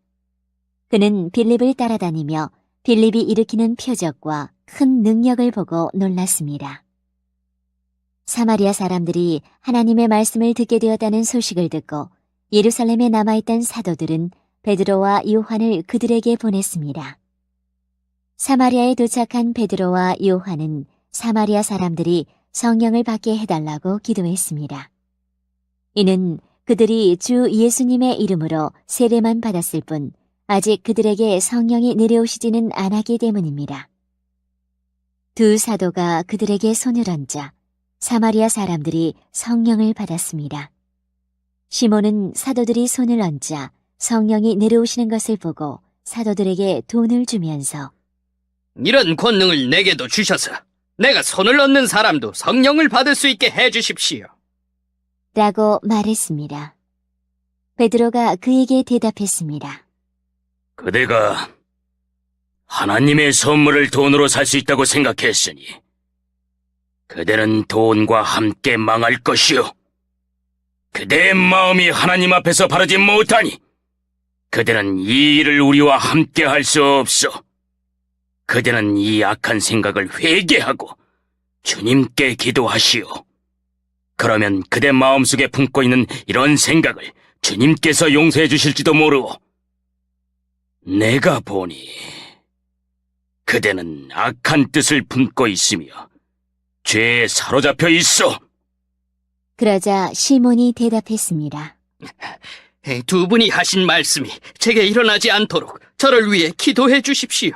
그는 빌립을 따라다니며 빌립이 일으키는 표적과 큰 능력을 보고 놀랐습니다. 사마리아 사람들이 하나님의 말씀을 듣게 되었다는 소식을 듣고 예루살렘에 남아있던 사도들은 베드로와 요한을 그들에게 보냈습니다. 사마리아에 도착한 베드로와 요한은 사마리아 사람들이 성령을 받게 해달라고 기도했습니다. 이는 그들이 주 예수님의 이름으로 세례만 받았을 뿐 아직 그들에게 성령이 내려오시지는 않았기 때문입니다. 두 사도가 그들에게 손을 얹자 사마리아 사람들이 성령을 받았습니다. 시몬은 사도들이 손을 얹자 성령이 내려오시는 것을 보고 사도들에게 돈을 주면서 이런 권능을 내게도 주셔서 내가 손을 얹는 사람도 성령을 받을 수 있게 해주십시오. 라고 말했습니다. 베드로가 그에게 대답했습니다. 그대가 하나님의 선물을 돈으로 살 수 있다고 생각했으니 그대는 돈과 함께 망할 것이요. 그대의 마음이 하나님 앞에서 바르지 못하니 그대는 이 일을 우리와 함께 할 수 없어. 그대는 이 악한 생각을 회개하고 주님께 기도하시오. 그러면 그대 마음속에 품고 있는 이런 생각을 주님께서 용서해 주실지도 모르오. 내가 보니 그대는 악한 뜻을 품고 있으며 죄에 사로잡혀 있어. 그러자 시몬이 대답했습니다. 두 분이 하신 말씀이 제게 일어나지 않도록 저를 위해 기도해 주십시오.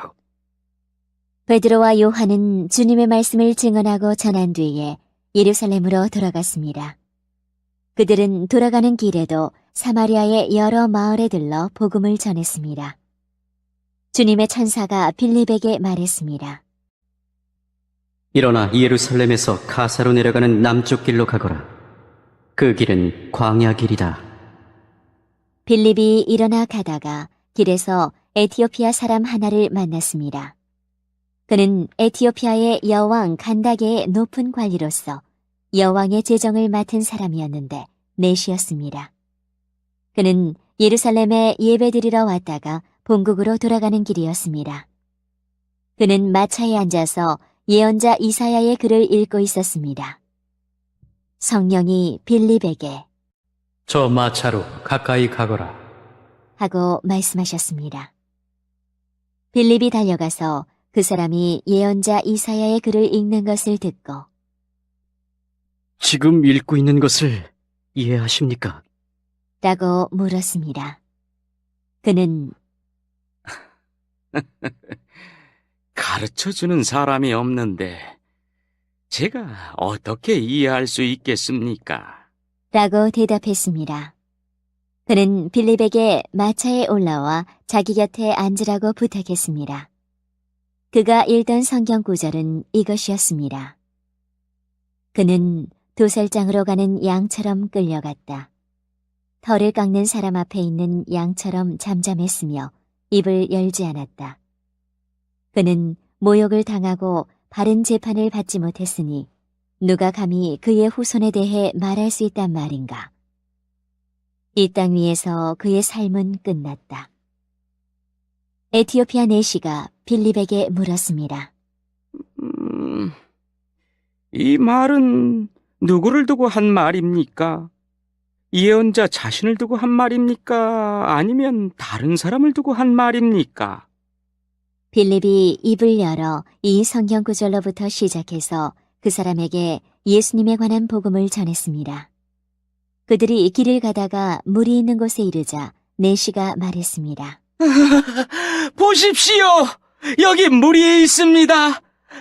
베드로와 요한은 주님의 말씀을 증언하고 전한 뒤에 예루살렘으로 돌아갔습니다. 그들은 돌아가는 길에도 사마리아의 여러 마을에 들러 복음을 전했습니다. 주님의 천사가 빌립에게 말했습니다. 일어나 예루살렘에서 가사로 내려가는 남쪽 길로 가거라. 그 길은 광야 길이다. 빌립이 일어나 가다가 길에서 에티오피아 사람 하나를 만났습니다. 그는 에티오피아의 여왕 간다게의 높은 관리로서 여왕의 재정을 맡은 사람이었는데 넷이었습니다. 그는 예루살렘에 예배드리러 왔다가 본국으로 돌아가는 길이었습니다. 그는 마차에 앉아서 예언자 이사야의 글을 읽고 있었습니다. 성령이 빌립에게 저 마차로 가까이 가거라. 하고 말씀하셨습니다. 빌립이 달려가서 그 사람이 예언자 이사야의 글을 읽는 것을 듣고 지금 읽고 있는 것을 이해하십니까? 라고 물었습니다. 그는 가르쳐주는 사람이 없는데 제가 어떻게 이해할 수 있겠습니까? 라고 대답했습니다. 그는 빌립에게 마차에 올라와 자기 곁에 앉으라고 부탁했습니다. 그가 읽던 성경 구절은 이것이었습니다. 그는 도살장으로 가는 양처럼 끌려갔다. 털을 깎는 사람 앞에 있는 양처럼 잠잠했으며 입을 열지 않았다. 그는 모욕을 당하고 바른 재판을 받지 못했으니 누가 감히 그의 후손에 대해 말할 수 있단 말인가. 이 땅 위에서 그의 삶은 끝났다. 에티오피아 내시가 빌립에게 물었습니다. 이 말은 누구를 두고 한 말입니까? 예언자 자신을 두고 한 말입니까? 아니면 다른 사람을 두고 한 말입니까? 빌립이 입을 열어 이 성경 구절로부터 시작해서 그 사람에게 예수님에 관한 복음을 전했습니다. 그들이 길을 가다가 물이 있는 곳에 이르자 내시가 말했습니다. 보십시오! 여기 물이 있습니다.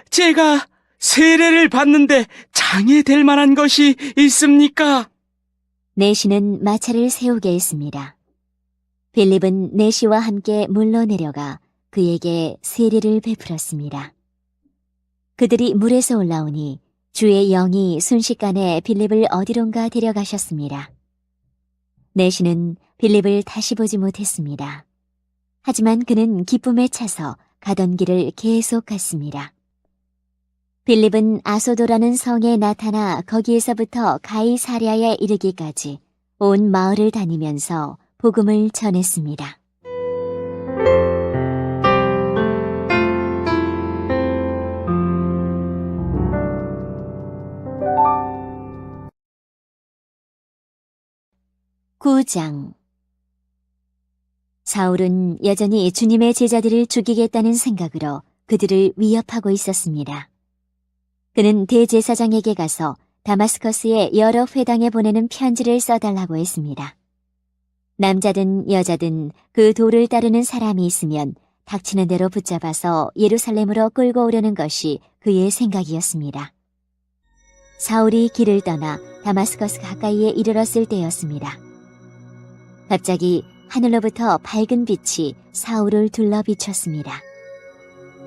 제가 세례를 받는데 장애될 만한 것이 있습니까? 내시는 마차를 세우게 했습니다. 빌립은 내시와 함께 물로 내려가 그에게 세례를 베풀었습니다. 그들이 물에서 올라오니 주의 영이 순식간에 빌립을 어디론가 데려가셨습니다. 내시는 빌립을 다시 보지 못했습니다. 하지만 그는 기쁨에 차서 가던 길을 계속 갔습니다. 빌립은 아소도라는 성에 나타나 거기에서부터 가이사랴에 이르기까지 온 마을을 다니면서 복음을 전했습니다. (9장) 사울은 여전히 주님의 제자들을 죽이겠다는 생각으로 그들을 위협하고 있었습니다. 그는 대제사장에게 가서 다마스커스의 여러 회당에 보내는 편지를 써달라고 했습니다. 남자든 여자든 그 도를 따르는 사람이 있으면 닥치는 대로 붙잡아서 예루살렘으로 끌고 오려는 것이 그의 생각이었습니다. 사울이 길을 떠나 다마스커스 가까이에 이르렀을 때였습니다. 갑자기 하늘로부터 밝은 빛이 사울을 둘러 비췄습니다.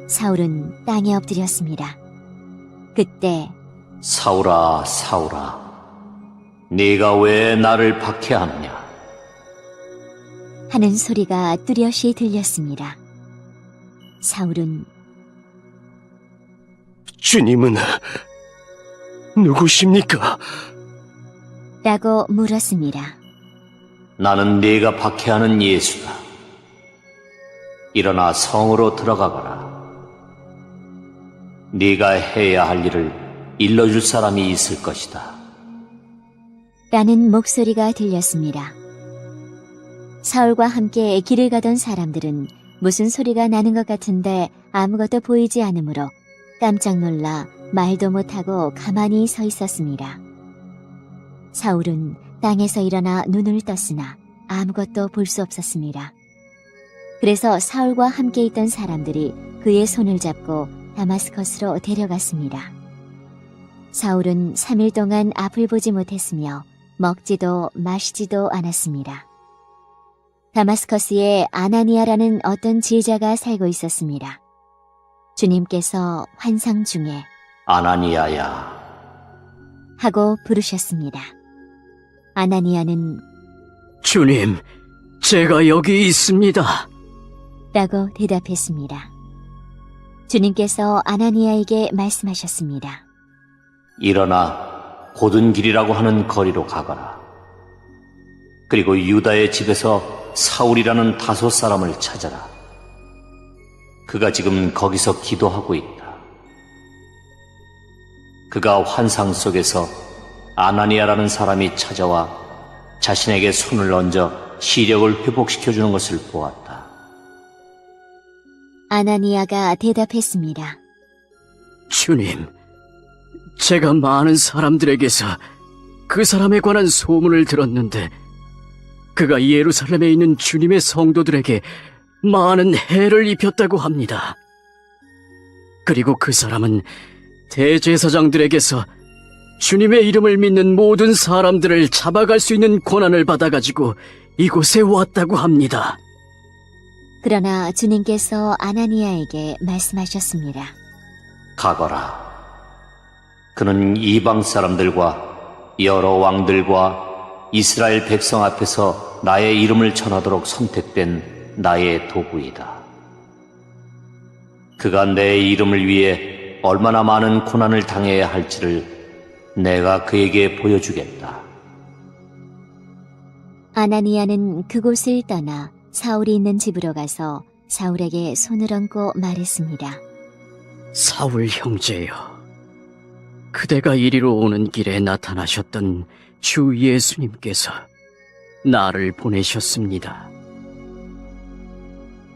사울은 땅에 엎드렸습니다. 그때 사울아, 사울아, 네가 왜 나를 박해하느냐? 하는 소리가 뚜렷이 들렸습니다. 사울은 주님은 누구십니까? 라고 물었습니다. 나는 네가 박해하는 예수다. 일어나 성으로 들어가거라. 네가 해야 할 일을 일러줄 사람이 있을 것이다. 라는 목소리가 들렸습니다. 사울과 함께 길을 가던 사람들은 무슨 소리가 나는 것 같은데 아무것도 보이지 않으므로 깜짝 놀라 말도 못하고 가만히 서 있었습니다. 사울은 땅에서 일어나 눈을 떴으나 아무것도 볼 수 없었습니다. 그래서 사울과 함께 있던 사람들이 그의 손을 잡고 다마스커스로 데려갔습니다. 사울은 3일 동안 앞을 보지 못했으며 먹지도 마시지도 않았습니다. 다마스커스에 아나니아라는 어떤 제자가 살고 있었습니다. 주님께서 환상 중에 아나니아야, 하고 부르셨습니다. 아나니아는 주님, 제가 여기 있습니다. 라고 대답했습니다. 주님께서 아나니아에게 말씀하셨습니다. 일어나 곧은 길이라고 하는 거리로 가거라. 그리고 유다의 집에서 사울이라는 다섯 사람을 찾아라. 그가 지금 거기서 기도하고 있다. 그가 환상 속에서 아나니아라는 사람이 찾아와 자신에게 손을 얹어 시력을 회복시켜주는 것을 보았다. 아나니아가 대답했습니다. 주님, 제가 많은 사람들에게서 그 사람에 관한 소문을 들었는데 그가 예루살렘에 있는 주님의 성도들에게 많은 해를 입혔다고 합니다. 그리고 그 사람은 대제사장들에게서 주님의 이름을 믿는 모든 사람들을 잡아갈 수 있는 권한을 받아가지고 이곳에 왔다고 합니다. 그러나 주님께서 아나니아에게 말씀하셨습니다. 가거라. 그는 이방 사람들과 여러 왕들과 이스라엘 백성 앞에서 나의 이름을 전하도록 선택된 나의 도구이다. 그가 내 이름을 위해 얼마나 많은 고난을 당해야 할지를 내가 그에게 보여주겠다. 아나니아는 그곳을 떠나 사울이 있는 집으로 가서 사울에게 손을 얹고 말했습니다. 사울 형제여, 그대가 이리로 오는 길에 나타나셨던 주 예수님께서 나를 보내셨습니다.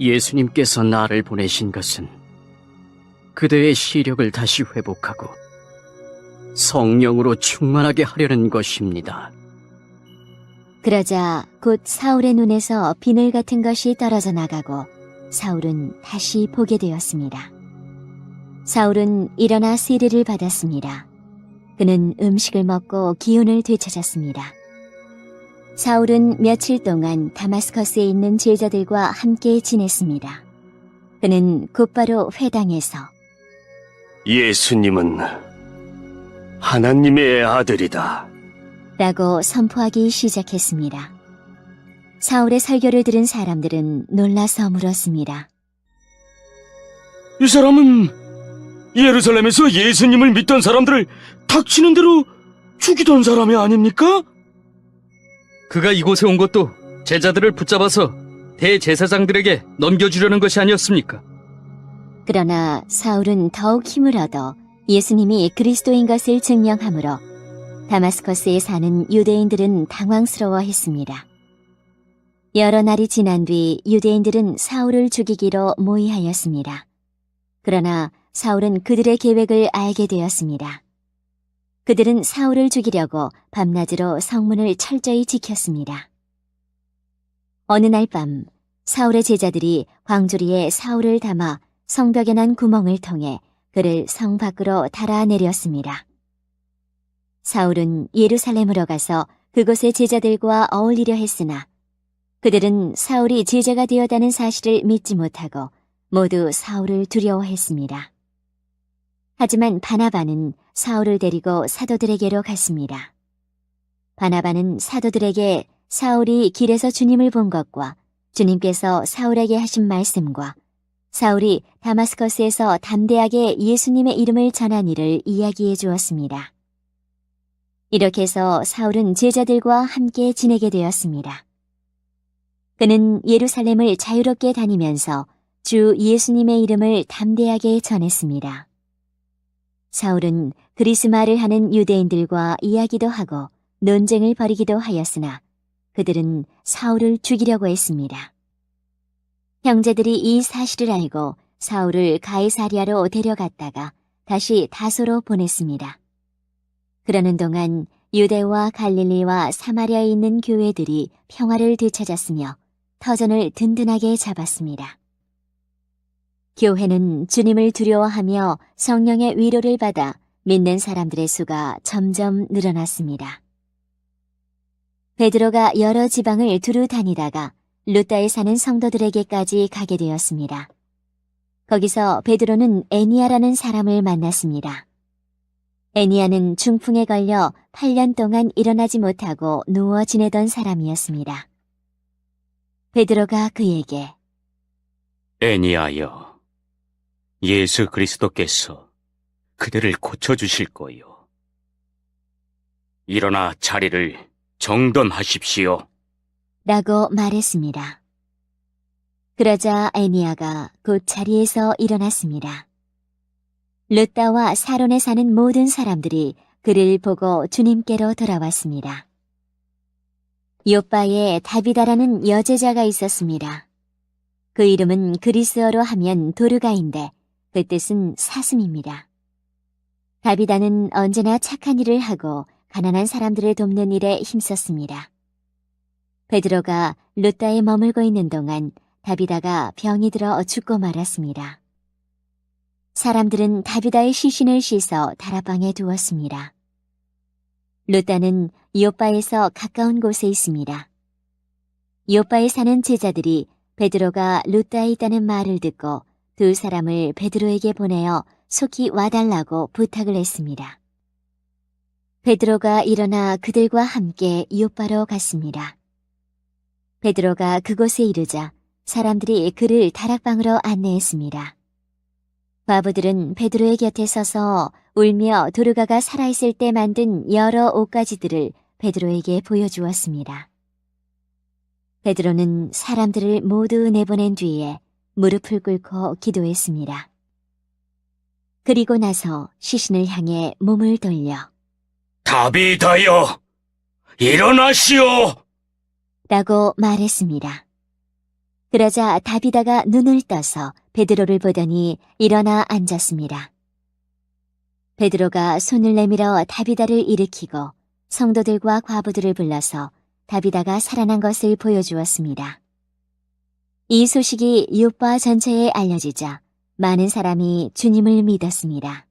예수님께서 나를 보내신 것은 그대의 시력을 다시 회복하고 성령으로 충만하게 하려는 것입니다. 그러자 곧 사울의 눈에서 비늘 같은 것이 떨어져 나가고 사울은 다시 보게 되었습니다. 사울은 일어나 세례를 받았습니다. 그는 음식을 먹고 기운을 되찾았습니다. 사울은 며칠 동안 다마스커스에 있는 제자들과 함께 지냈습니다. 그는 곧바로 회당에서 예수님은 하나님의 아들이다. 라고 선포하기 시작했습니다. 사울의 설교를 들은 사람들은 놀라서 물었습니다. 이 사람은 예루살렘에서 예수님을 믿던 사람들을 닥치는 대로 죽이던 사람이 아닙니까? 그가 이곳에 온 것도 제자들을 붙잡아서 대제사장들에게 넘겨주려는 것이 아니었습니까? 그러나 사울은 더욱 힘을 얻어 예수님이 그리스도인 것을 증명하므로 다마스커스에 사는 유대인들은 당황스러워했습니다. 여러 날이 지난 뒤 유대인들은 사울을 죽이기로 모의하였습니다. 그러나 사울은 그들의 계획을 알게 되었습니다. 그들은 사울을 죽이려고 밤낮으로 성문을 철저히 지켰습니다. 어느 날 밤 사울의 제자들이 광주리에 사울을 담아 성벽에 난 구멍을 통해 그를 성 밖으로 달아내렸습니다. 사울은 예루살렘으로 가서 그곳의 제자들과 어울리려 했으나 그들은 사울이 제자가 되었다는 사실을 믿지 못하고 모두 사울을 두려워했습니다. 하지만 바나바는 사울을 데리고 사도들에게로 갔습니다. 바나바는 사도들에게 사울이 길에서 주님을 본 것과 주님께서 사울에게 하신 말씀과 사울이 다마스커스에서 담대하게 예수님의 이름을 전한 일을 이야기해 주었습니다. 이렇게 해서 사울은 제자들과 함께 지내게 되었습니다. 그는 예루살렘을 자유롭게 다니면서 주 예수님의 이름을 담대하게 전했습니다. 사울은 그리스마를 하는 유대인들과 이야기도 하고 논쟁을 벌이기도 하였으나 그들은 사울을 죽이려고 했습니다. 형제들이 이 사실을 알고 사울을 가이사리아로 데려갔다가 다시 다소로 보냈습니다. 그러는 동안 유대와 갈릴리와 사마리아에 있는 교회들이 평화를 되찾았으며 터전을 든든하게 잡았습니다. 교회는 주님을 두려워하며 성령의 위로를 받아 믿는 사람들의 수가 점점 늘어났습니다. 베드로가 여러 지방을 두루 다니다가 루다에 사는 성도들에게까지 가게 되었습니다. 거기서 베드로는 애니아라는 사람을 만났습니다. 애니아는 중풍에 걸려 8년 동안 일어나지 못하고 누워 지내던 사람이었습니다. 베드로가 그에게 애니아여, 예수 그리스도께서 그대를 고쳐주실 거요. 일어나 자리를 정돈하십시오. 라고 말했습니다. 그러자 애니아가 곧 자리에서 일어났습니다. 르다와 사론에 사는 모든 사람들이 그를 보고 주님께로 돌아왔습니다. 요바에 다비다라는 여제자가 있었습니다. 그 이름은 그리스어로 하면 도르가인데 그 뜻은 사슴입니다. 다비다는 언제나 착한 일을 하고 가난한 사람들을 돕는 일에 힘썼습니다. 베드로가 르다에 머물고 있는 동안 다비다가 병이 들어 죽고 말았습니다. 사람들은 다비다의 시신을 씻어 다락방에 두었습니다. 르다는 요바에서 가까운 곳에 있습니다. 요바에 사는 제자들이 베드로가 르다에 있다는 말을 듣고 두 사람을 베드로에게 보내어 속히 와달라고 부탁을 했습니다. 베드로가 일어나 그들과 함께 요바로 갔습니다. 베드로가 그곳에 이르자 사람들이 그를 다락방으로 안내했습니다. 과부들은 베드로의 곁에 서서 울며 도르가가 살아있을 때 만든 여러 옷가지들을 베드로에게 보여주었습니다. 베드로는 사람들을 모두 내보낸 뒤에 무릎을 꿇고 기도했습니다. 그리고 나서 시신을 향해 몸을 돌려 다비다여, 일어나시오! 라고 말했습니다. 그러자 다비다가 눈을 떠서 베드로를 보더니 일어나 앉았습니다. 베드로가 손을 내밀어 다비다를 일으키고 성도들과 과부들을 불러서 다비다가 살아난 것을 보여주었습니다. 이 소식이 요파 전체에 알려지자 많은 사람이 주님을 믿었습니다.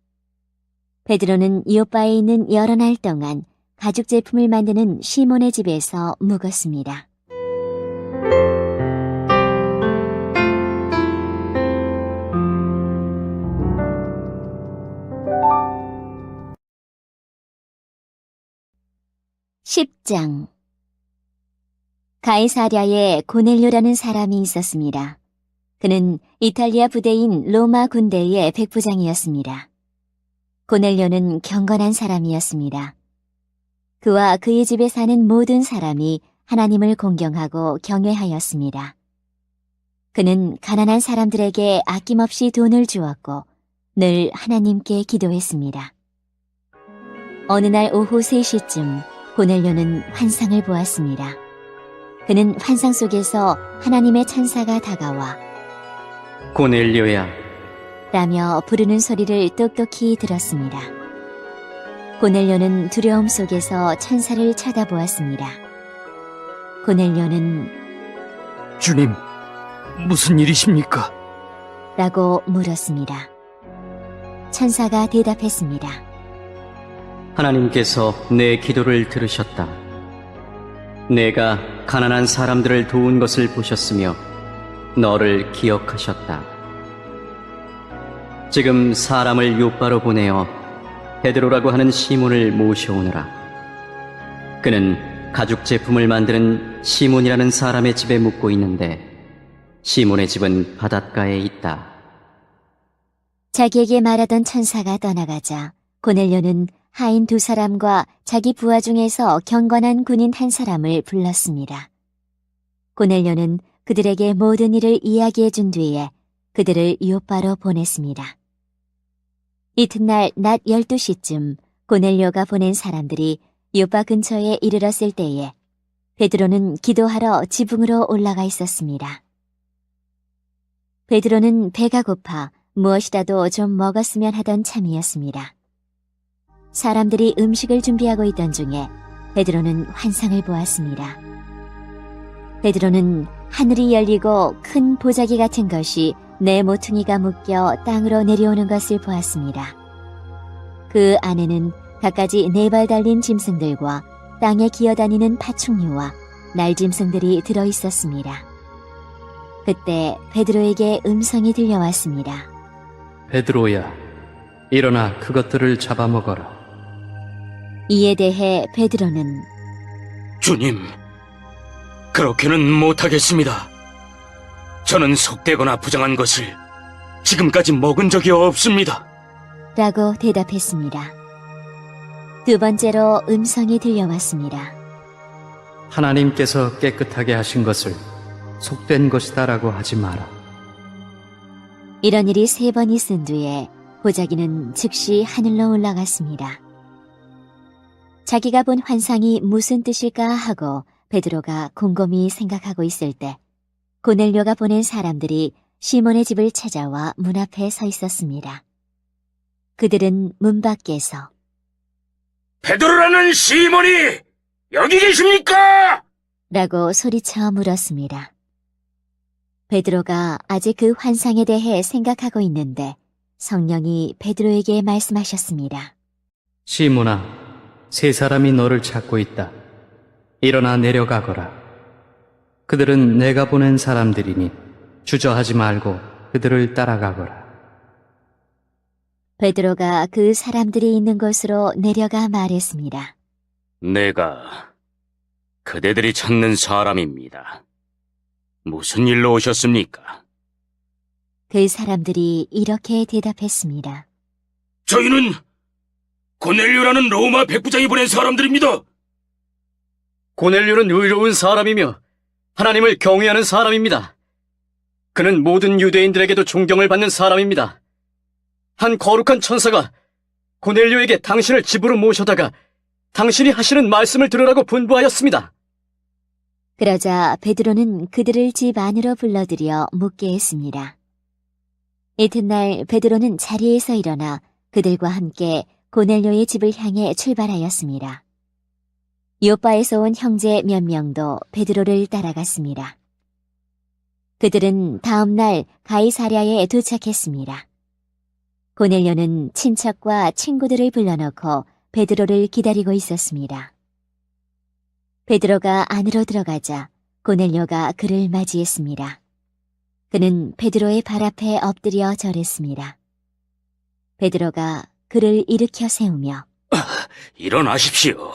베드로는 요파에 있는 여러 날 동안 가죽 제품을 만드는 시몬의 집에서 묵었습니다. (10장) 가이사랴에 고넬료라는 사람이 있었습니다. 그는 이탈리아 부대인 로마 군대의 백부장이었습니다. 고넬료는 경건한 사람이었습니다. 그와 그의 집에 사는 모든 사람이 하나님을 공경하고 경외하였습니다. 그는 가난한 사람들에게 아낌없이 돈을 주었고 늘 하나님께 기도했습니다. 어느 날 오후 3시쯤 고넬료는 환상을 보았습니다. 그는 환상 속에서 하나님의 천사가 다가와 고넬료야, 라며 부르는 소리를 똑똑히 들었습니다. 고넬료는 두려움 속에서 천사를 쳐다보았습니다. 고넬료는 주님, 무슨 일이십니까? 라고 물었습니다. 천사가 대답했습니다. 하나님께서 내 기도를 들으셨다. 내가 가난한 사람들을 도운 것을 보셨으며 너를 기억하셨다. 지금 사람을 요바로 보내어 베드로라고 하는 시몬을 모셔오느라. 그는 가죽 제품을 만드는 시몬이라는 사람의 집에 묵고 있는데 시몬의 집은 바닷가에 있다. 자기에게 말하던 천사가 떠나가자 고넬료는 하인 2사람과 자기 부하 중에서 경건한 군인 1사람을 불렀습니다. 고넬료는 그들에게 모든 일을 이야기해 준 뒤에 그들을 요바로 보냈습니다. 이튿날 낮 12시쯤 고넬료가 보낸 사람들이 요바 근처에 이르렀을 때에 베드로는 기도하러 지붕으로 올라가 있었습니다. 베드로는 배가 고파 무엇이라도 좀 먹었으면 하던 참이었습니다. 사람들이 음식을 준비하고 있던 중에 베드로는 환상을 보았습니다. 베드로는 하늘이 열리고 큰 보자기 같은 것이 네 모퉁이가 묶여 땅으로 내려오는 것을 보았습니다. 그 안에는 갖가지 4발 달린 짐승들과 땅에 기어다니는 파충류와 날짐승들이 들어있었습니다. 그때 베드로에게 음성이 들려왔습니다. 베드로야, 일어나 그것들을 잡아먹어라. 이에 대해 베드로는 주님, 그렇게는 못하겠습니다. 저는 속되거나 부정한 것을 지금까지 먹은 적이 없습니다. 라고 대답했습니다. 2번째로 음성이 들려왔습니다. 하나님께서 깨끗하게 하신 것을 속된 것이다라고 하지 마라. 이런 일이 3번 있은 뒤에 보자기는 즉시 하늘로 올라갔습니다. 자기가 본 환상이 무슨 뜻일까 하고 베드로가 곰곰이 생각하고 있을 때 고넬료가 보낸 사람들이 시몬의 집을 찾아와 문 앞에 서 있었습니다. 그들은 문 밖에서 베드로라는 시몬이 여기 계십니까? 라고 소리쳐 물었습니다. 베드로가 아직 그 환상에 대해 생각하고 있는데 성령이 베드로에게 말씀하셨습니다. 시몬아, 3사람이 너를 찾고 있다. 일어나 내려가거라. 그들은 내가 보낸 사람들이니 주저하지 말고 그들을 따라가거라. 베드로가 그 사람들이 있는 곳으로 내려가 말했습니다. 내가 그대들이 찾는 사람입니다. 무슨 일로 오셨습니까? 그 사람들이 이렇게 대답했습니다. 저희는 고넬료라는 로마 백부장이 보낸 사람들입니다. 고넬료는 의로운 사람이며 하나님을 경외하는 사람입니다. 그는 모든 유대인들에게도 존경을 받는 사람입니다. 한 거룩한 천사가 고넬료에게 당신을 집으로 모셔다가 당신이 하시는 말씀을 들으라고 분부하였습니다. 그러자 베드로는 그들을 집 안으로 불러들여 묻게 했습니다. 이튿날 베드로는 자리에서 일어나 그들과 함께 고넬료의 집을 향해 출발하였습니다. 요바에서 온 형제 몇 명도 베드로를 따라갔습니다. 그들은 다음 날 가이사랴에 도착했습니다. 고넬료는 친척과 친구들을 불러놓고 베드로를 기다리고 있었습니다. 베드로가 안으로 들어가자 고넬료가 그를 맞이했습니다. 그는 베드로의 발 앞에 엎드려 절했습니다. 베드로가 그를 일으켜 세우며 일어나십시오.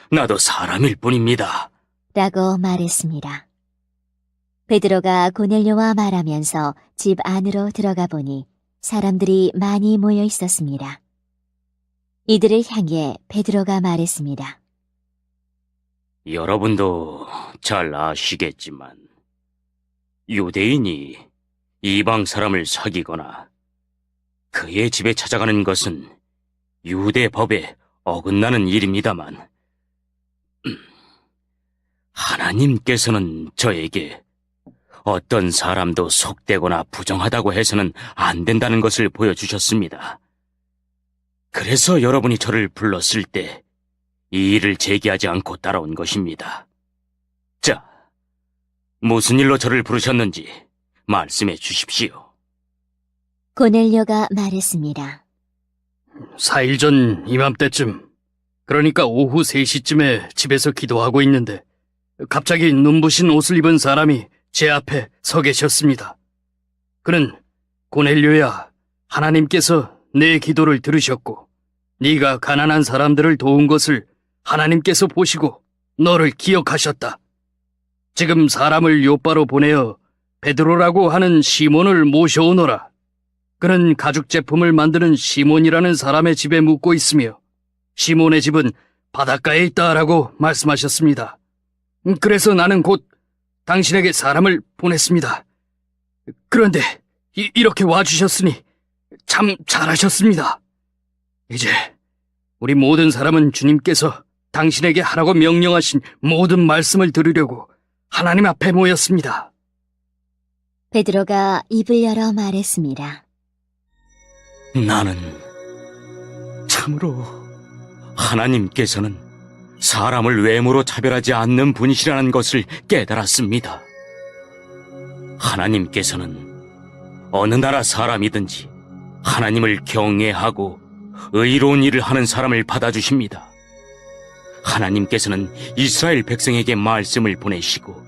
나도 사람일 뿐입니다. 라고 말했습니다. 베드로가 고넬료와 말하면서 집 안으로 들어가 보니 사람들이 많이 모여 있었습니다. 이들을 향해 베드로가 말했습니다. 여러분도 잘 아시겠지만 유대인이 이방 사람을 사귀거나 그의 집에 찾아가는 것은 유대 법에 어긋나는 일입니다만 하나님께서는 저에게 어떤 사람도 속되거나 부정하다고 해서는 안 된다는 것을 보여주셨습니다. 그래서 여러분이 저를 불렀을 때 이 일을 제기하지 않고 따라온 것입니다. 자, 무슨 일로 저를 부르셨는지 말씀해 주십시오. 고넬료가 말했습니다. 4일 전 이맘때쯤, 그러니까 오후 3시쯤에 집에서 기도하고 있는데 갑자기 눈부신 옷을 입은 사람이 제 앞에 서 계셨습니다. 그는 고넬료야, 하나님께서 내 기도를 들으셨고 네가 가난한 사람들을 도운 것을 하나님께서 보시고 너를 기억하셨다. 지금 사람을 요바로 보내어 베드로라고 하는 시몬을 모셔오너라. 그는 가죽 제품을 만드는 시몬이라는 사람의 집에 묵고 있으며 시몬의 집은 바닷가에 있다라고 말씀하셨습니다. 그래서 나는 곧 당신에게 사람을 보냈습니다. 그런데 이렇게 와주셨으니 참 잘하셨습니다. 이제 우리 모든 사람은 주님께서 당신에게 하라고 명령하신 모든 말씀을 들으려고 하나님 앞에 모였습니다. 베드로가 입을 열어 말했습니다. 나는 참으로 하나님께서는 사람을 외모로 차별하지 않는 분이시라는 것을 깨달았습니다. 하나님께서는 어느 나라 사람이든지 하나님을 경외하고 의로운 일을 하는 사람을 받아주십니다. 하나님께서는 이스라엘 백성에게 말씀을 보내시고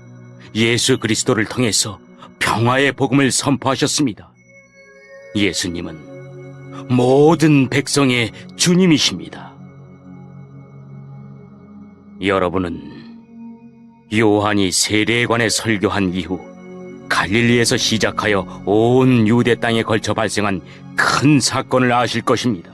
예수 그리스도를 통해서 평화의 복음을 선포하셨습니다. 예수님은 모든 백성의 주님이십니다. 여러분은 요한이 세례에 관해 설교한 이후 갈릴리에서 시작하여 온 유대 땅에 걸쳐 발생한 큰 사건을 아실 것입니다.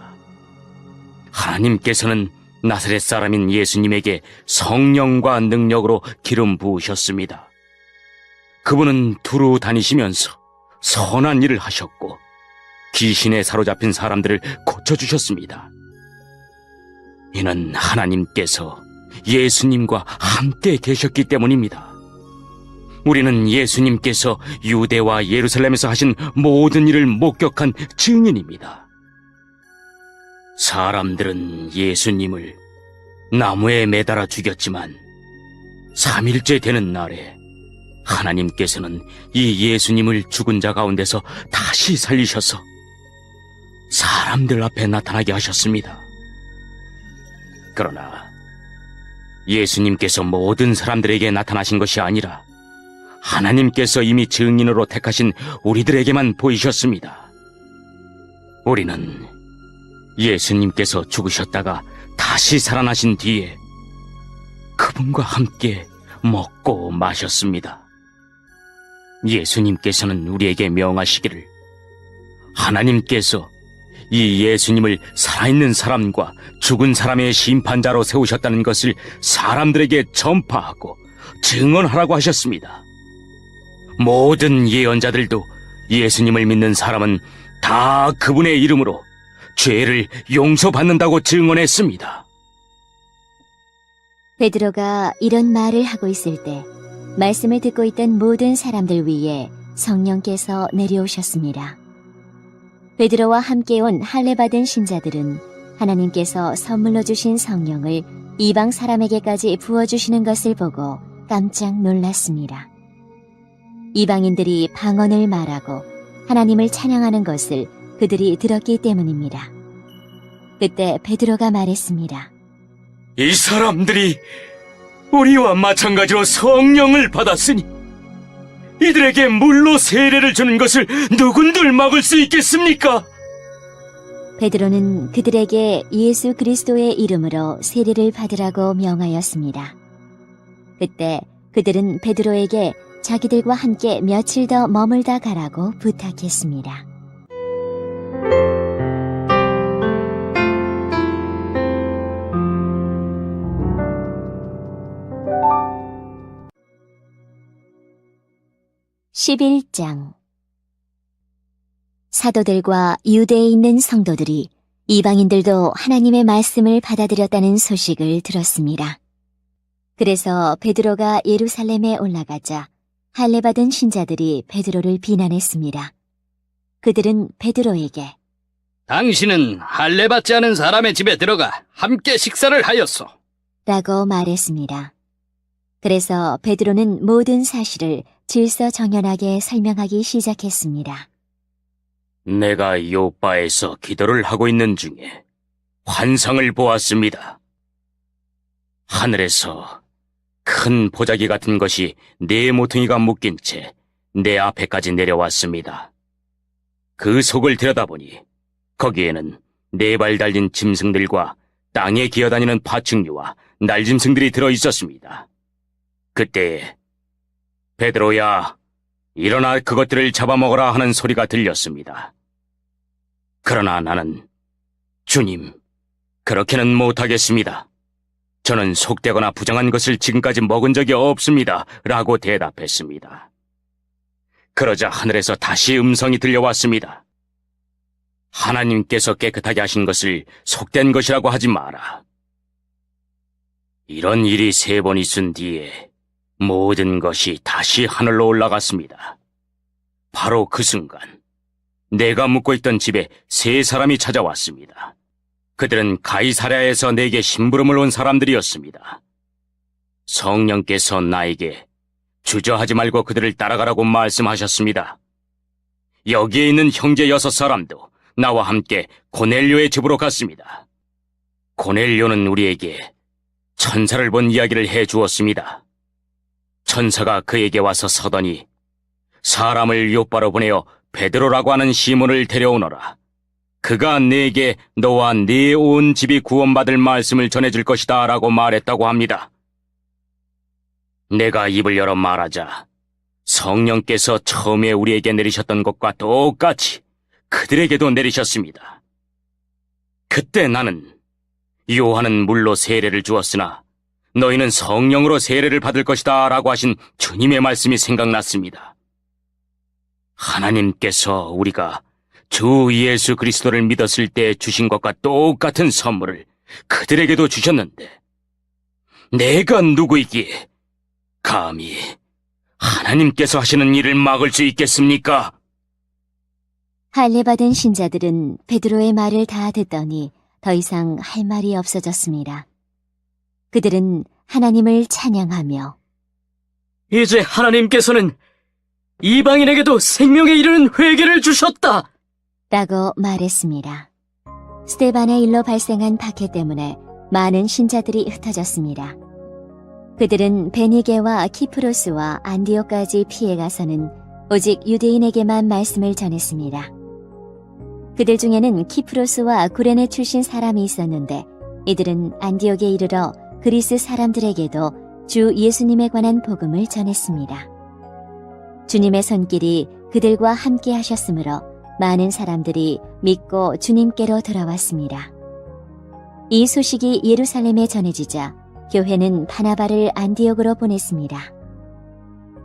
하나님께서는 나사렛 사람인 예수님에게 성령과 능력으로 기름 부으셨습니다. 그분은 두루 다니시면서 선한 일을 하셨고 귀신에 사로잡힌 사람들을 고쳐주셨습니다. 이는 하나님께서 예수님과 함께 계셨기 때문입니다. 우리는 예수님께서 유대와 예루살렘에서 하신 모든 일을 목격한 증인입니다. 사람들은 예수님을 나무에 매달아 죽였지만 3일째 되는 날에 하나님께서는 이 예수님을 죽은 자 가운데서 다시 살리셔서 사람들 앞에 나타나게 하셨습니다. 그러나 예수님께서 모든 사람들에게 나타나신 것이 아니라 하나님께서 이미 증인으로 택하신 우리들에게만 보이셨습니다. 우리는 예수님께서 죽으셨다가 다시 살아나신 뒤에 그분과 함께 먹고 마셨습니다. 예수님께서는 우리에게 명하시기를 하나님께서 이 예수님을 살아있는 사람과 죽은 사람의 심판자로 세우셨다는 것을 사람들에게 전파하고 증언하라고 하셨습니다. 모든 예언자들도 예수님을 믿는 사람은 다 그분의 이름으로 죄를 용서받는다고 증언했습니다. 베드로가 이런 말을 하고 있을 때 말씀을 듣고 있던 모든 사람들 위에 성령께서 내려오셨습니다. 베드로와 함께 온 할례 받은 신자들은 하나님께서 선물로 주신 성령을 이방 사람에게까지 부어주시는 것을 보고 깜짝 놀랐습니다. 이방인들이 방언을 말하고 하나님을 찬양하는 것을 그들이 들었기 때문입니다. 그때 베드로가 말했습니다. 이 사람들이 우리와 마찬가지로 성령을 받았으니 이들에게 물로 세례를 주는 것을 누군들 막을 수 있겠습니까? 베드로는 그들에게 예수 그리스도의 이름으로 세례를 받으라고 명하였습니다. 그때 그들은 베드로에게 자기들과 함께 며칠 더 머물다 가라고 부탁했습니다. (11장) 사도들과 유대에 있는 성도들이 이방인들도 하나님의 말씀을 받아들였다는 소식을 들었습니다. 그래서 베드로가 예루살렘에 올라가자 할례받은 신자들이 베드로를 비난했습니다. 그들은 베드로에게 당신은 할례받지 않은 사람의 집에 들어가 함께 식사를 하였소. 라고 말했습니다. 그래서 베드로는 모든 사실을 질서정연하게 설명하기 시작했습니다. 내가 요빠에서 기도를 하고 있는 중에 환상을 보았습니다. 하늘에서 큰 보자기 같은 것이 네 모퉁이가 묶인 채 내 앞에까지 내려왔습니다. 그 속을 들여다보니 거기에는 네 발 달린 짐승들과 땅에 기어다니는 파충류와 날짐승들이 들어있었습니다. 그때 베드로야, 일어나 그것들을 잡아먹어라 하는 소리가 들렸습니다. 그러나 나는 주님, 그렇게는 못하겠습니다. 저는 속되거나 부정한 것을 지금까지 먹은 적이 없습니다. 라고 대답했습니다. 그러자 하늘에서 다시 음성이 들려왔습니다. 하나님께서 깨끗하게 하신 것을 속된 것이라고 하지 마라. 이런 일이 3번 있은 뒤에 모든 것이 다시 하늘로 올라갔습니다. 바로 그 순간 내가 묵고 있던 집에 3사람이 찾아왔습니다. 그들은 가이사랴에서 내게 심부름을 온 사람들이었습니다. 성령께서 나에게 주저하지 말고 그들을 따라가라고 말씀하셨습니다. 여기에 있는 형제 6사람도 나와 함께 고넬료의 집으로 갔습니다. 고넬료는 우리에게 천사를 본 이야기를 해주었습니다. 천사가 그에게 와서 서더니 사람을 요빠로 보내어 베드로라고 하는 시몬을 데려오너라. 그가 네게 너와 네 온 집이 구원받을 말씀을 전해줄 것이다 라고 말했다고 합니다. 내가 입을 열어 말하자 성령께서 처음에 우리에게 내리셨던 것과 똑같이 그들에게도 내리셨습니다. 그때 나는 요한은 물로 세례를 주었으나 너희는 성령으로 세례를 받을 것이다 라고 하신 주님의 말씀이 생각났습니다. 하나님께서 우리가 주 예수 그리스도를 믿었을 때 주신 것과 똑같은 선물을 그들에게도 주셨는데 내가 누구이기에 감히 하나님께서 하시는 일을 막을 수 있겠습니까? 할례받은 신자들은 베드로의 말을 다 듣더니 더 이상 할 말이 없어졌습니다. 그들은 하나님을 찬양하며 이제 하나님께서는 이방인에게도 생명에 이르는 회개를 주셨다. 라고 말했습니다. 스데반의 일로 발생한 박해 때문에 많은 신자들이 흩어졌습니다. 그들은 베니게와 키프로스와 안디오까지 피해가서는 오직 유대인에게만 말씀을 전했습니다. 그들 중에는 키프로스와 구레네 출신 사람이 있었는데 이들은 안디옥에 이르러 그리스 사람들에게도 주 예수님에 관한 복음을 전했습니다. 주님의 손길이 그들과 함께 하셨으므로 많은 사람들이 믿고 주님께로 돌아왔습니다. 이 소식이 예루살렘에 전해지자 교회는 바나바를 안디옥으로 보냈습니다.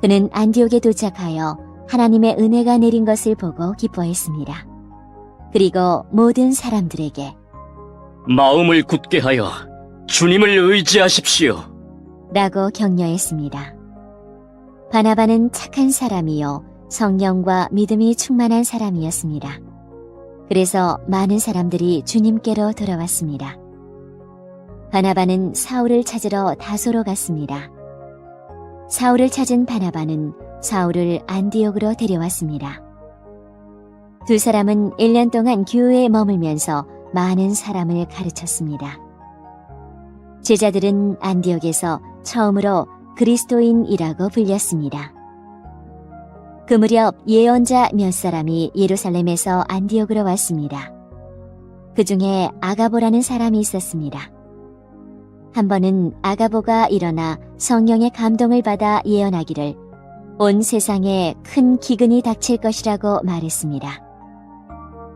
그는 안디옥에 도착하여 하나님의 은혜가 내린 것을 보고 기뻐했습니다. 그리고 모든 사람들에게 마음을 굳게 하여 주님을 의지하십시오. 라고 격려했습니다. 바나바는 착한 사람이요 성령과 믿음이 충만한 사람이었습니다. 그래서 많은 사람들이 주님께로 돌아왔습니다. 바나바는 사울을 찾으러 다소로 갔습니다. 사울을 찾은 바나바는 사울을 안디옥으로 데려왔습니다. 두 사람은 1년 동안 교회에 머물면서 많은 사람을 가르쳤습니다. 제자들은 안디옥에서 처음으로 그리스도인이라고 불렸습니다. 그 무렵 예언자 몇 사람이 예루살렘에서 안디옥으로 왔습니다. 그 중에 아가보라는 사람이 있었습니다. 한 번은 아가보가 일어나 성령의 감동을 받아 예언하기를 온 세상에 큰 기근이 닥칠 것이라고 말했습니다.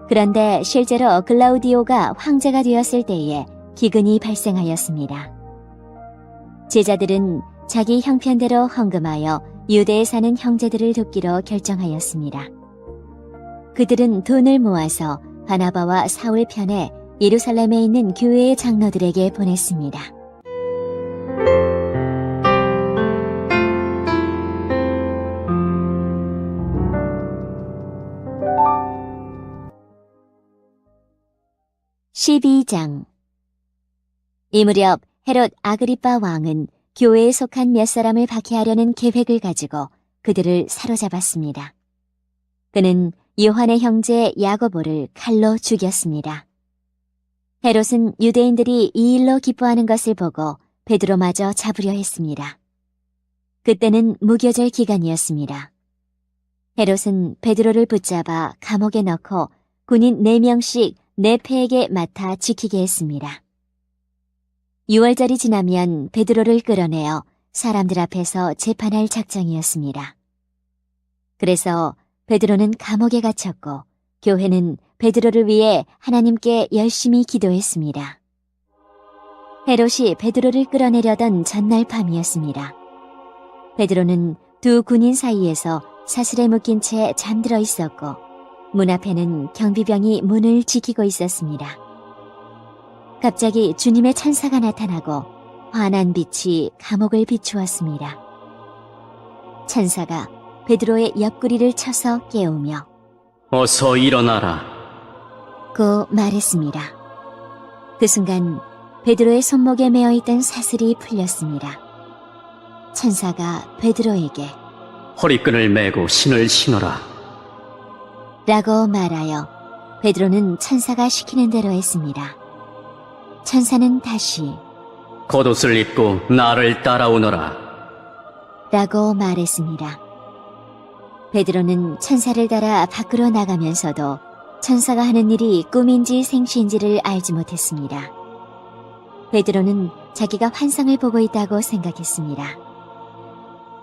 그런데 실제로 글라우디오가 황제가 되었을 때에 기근이 발생하였습니다. 제자들은 자기 형편대로 헌금하여 유대에 사는 형제들을 돕기로 결정하였습니다. 그들은 돈을 모아서 바나바와 사울 편에 예루살렘에 있는 교회의 장로들에게 보냈습니다. (12장) 이 무렵 헤롯 아그리빠 왕은 교회에 속한 몇 사람을 박해하려는 계획을 가지고 그들을 사로잡았습니다. 그는 요한의 형제 야고보를 칼로 죽였습니다. 헤롯은 유대인들이 이 일로 기뻐하는 것을 보고 베드로마저 잡으려 했습니다. 그때는 무교절 기간이었습니다. 헤롯은 베드로를 붙잡아 감옥에 넣고 군인 4명씩 4패에게 맡아 지키게 했습니다. 6월절이 지나면 베드로를 끌어내어 사람들 앞에서 재판할 작정이었습니다. 그래서 베드로는 감옥에 갇혔고 교회는 베드로를 위해 하나님께 열심히 기도했습니다. 헤롯이 베드로를 끌어내려던 전날 밤이었습니다. 베드로는 두 군인 사이에서 사슬에 묶인 채 잠들어 있었고 문 앞에는 경비병이 문을 지키고 있었습니다. 갑자기 주님의 천사가 나타나고 환한 빛이 감옥을 비추었습니다. 천사가 베드로의 옆구리를 쳐서 깨우며 어서 일어나라. 고 말했습니다. 그 순간 베드로의 손목에 매어있던 사슬이 풀렸습니다. 천사가 베드로에게 허리끈을 메고 신을 신어라. 라고 말하여 베드로는 천사가 시키는 대로 했습니다. 천사는 다시 겉옷을 입고 나를 따라오너라. 라고 말했습니다. 베드로는 천사를 따라 밖으로 나가면서도 천사가 하는 일이 꿈인지 생시인지를 알지 못했습니다. 베드로는 자기가 환상을 보고 있다고 생각했습니다.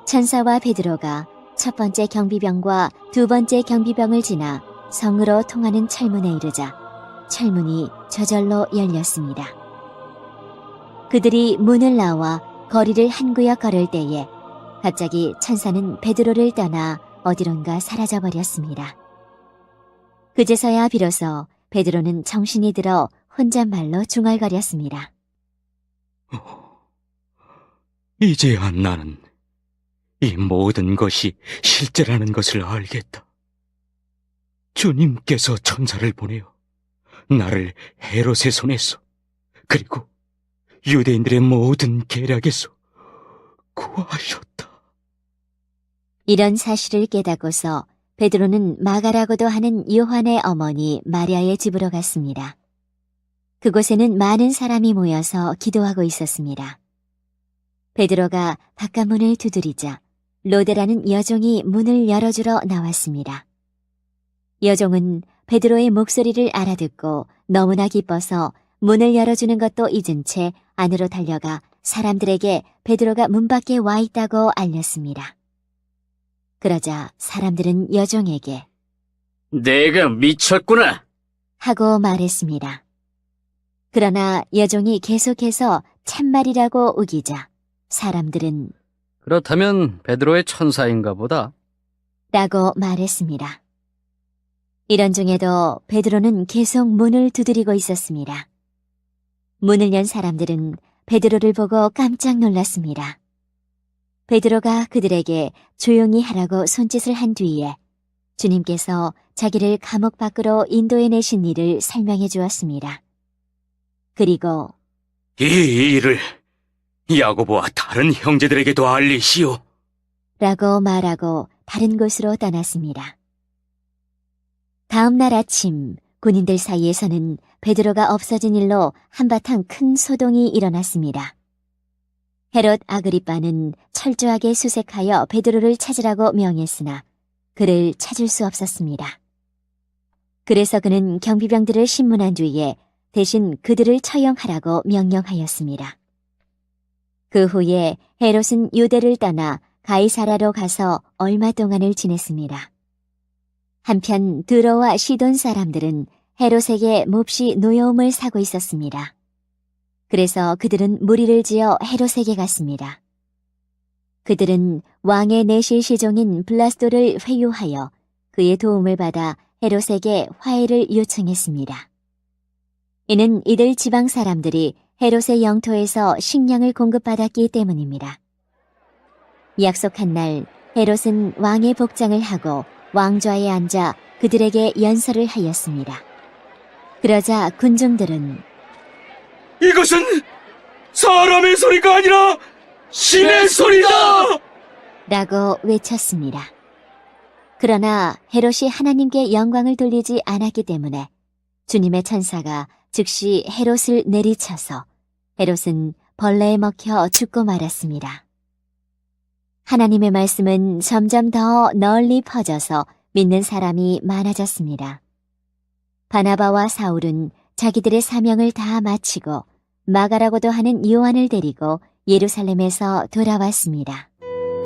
천사와 베드로가 첫 번째 경비병과 두 번째 경비병을 지나 성으로 통하는 철문에 이르자 철문이 저절로 열렸습니다. 그들이 문을 나와 거리를 한 구역 걸을 때에 갑자기 천사는 베드로를 떠나 어디론가 사라져버렸습니다. 그제서야 비로소 베드로는 정신이 들어 혼잣말로 중얼거렸습니다. 이제야 나는 이 모든 것이 실제라는 것을 알겠다. 주님께서 천사를 보내어 나를 헤롯의 손에서 그리고 유대인들의 모든 계략에서 구하셨다. 이런 사실을 깨닫고서 베드로는 마가라고도 하는 요한의 어머니 마리아의 집으로 갔습니다. 그곳에는 많은 사람이 모여서 기도하고 있었습니다. 베드로가 바깥문을 두드리자 로데라는 여종이 문을 열어주러 나왔습니다. 여종은 베드로의 목소리를 알아듣고 너무나 기뻐서 문을 열어주는 것도 잊은 채 안으로 달려가 사람들에게 베드로가 문 밖에 와 있다고 알렸습니다. 그러자 사람들은 여종에게 내가 미쳤구나. 하고 말했습니다. 그러나 여종이 계속해서 참말이라고 우기자 사람들은 그렇다면 베드로의 천사인가 보다. 라고 말했습니다. 이런 중에도 베드로는 계속 문을 두드리고 있었습니다. 문을 연 사람들은 베드로를 보고 깜짝 놀랐습니다. 베드로가 그들에게 조용히 하라고 손짓을 한 뒤에 주님께서 자기를 감옥 밖으로 인도해내신 일을 설명해 주었습니다. 그리고 이 일을 야고보와 다른 형제들에게도 알리시오. 라고 말하고 다른 곳으로 떠났습니다. 다음 날 아침 군인들 사이에서는 베드로가 없어진 일로 한바탕 큰 소동이 일어났습니다. 헤롯 아그리빠는 철저하게 수색하여 베드로를 찾으라고 명했으나 그를 찾을 수 없었습니다. 그래서 그는 경비병들을 신문한 뒤에 대신 그들을 처형하라고 명령하였습니다. 그 후에 헤롯은 유대를 떠나 가이사라로 가서 얼마 동안을 지냈습니다. 한편 드로와 시돈 사람들은 헤롯에게 몹시 노여움을 사고 있었습니다. 그래서 그들은 무리를 지어 헤롯에게 갔습니다. 그들은 왕의 내실 시종인 블라스도를 회유하여 그의 도움을 받아 헤롯에게 화해를 요청했습니다. 이는 이들 지방 사람들이 헤롯의 영토에서 식량을 공급받았기 때문입니다. 약속한 날 헤롯은 왕의 복장을 하고 왕좌에 앉아 그들에게 연설을 하였습니다. 그러자 군중들은 이것은 사람의 소리가 아니라 신의 소리다! 라고 외쳤습니다. 그러나 헤롯이 하나님께 영광을 돌리지 않았기 때문에 주님의 천사가 즉시 헤롯을 내리쳐서 헤롯은 벌레에 먹혀 죽고 말았습니다. 하나님의 말씀은 점점 더 널리 퍼져서 믿는 사람이 많아졌습니다. 바나바와 사울은 자기들의 사명을 다 마치고 마가라고도 하는 요한을 데리고 예루살렘에서 돌아왔습니다.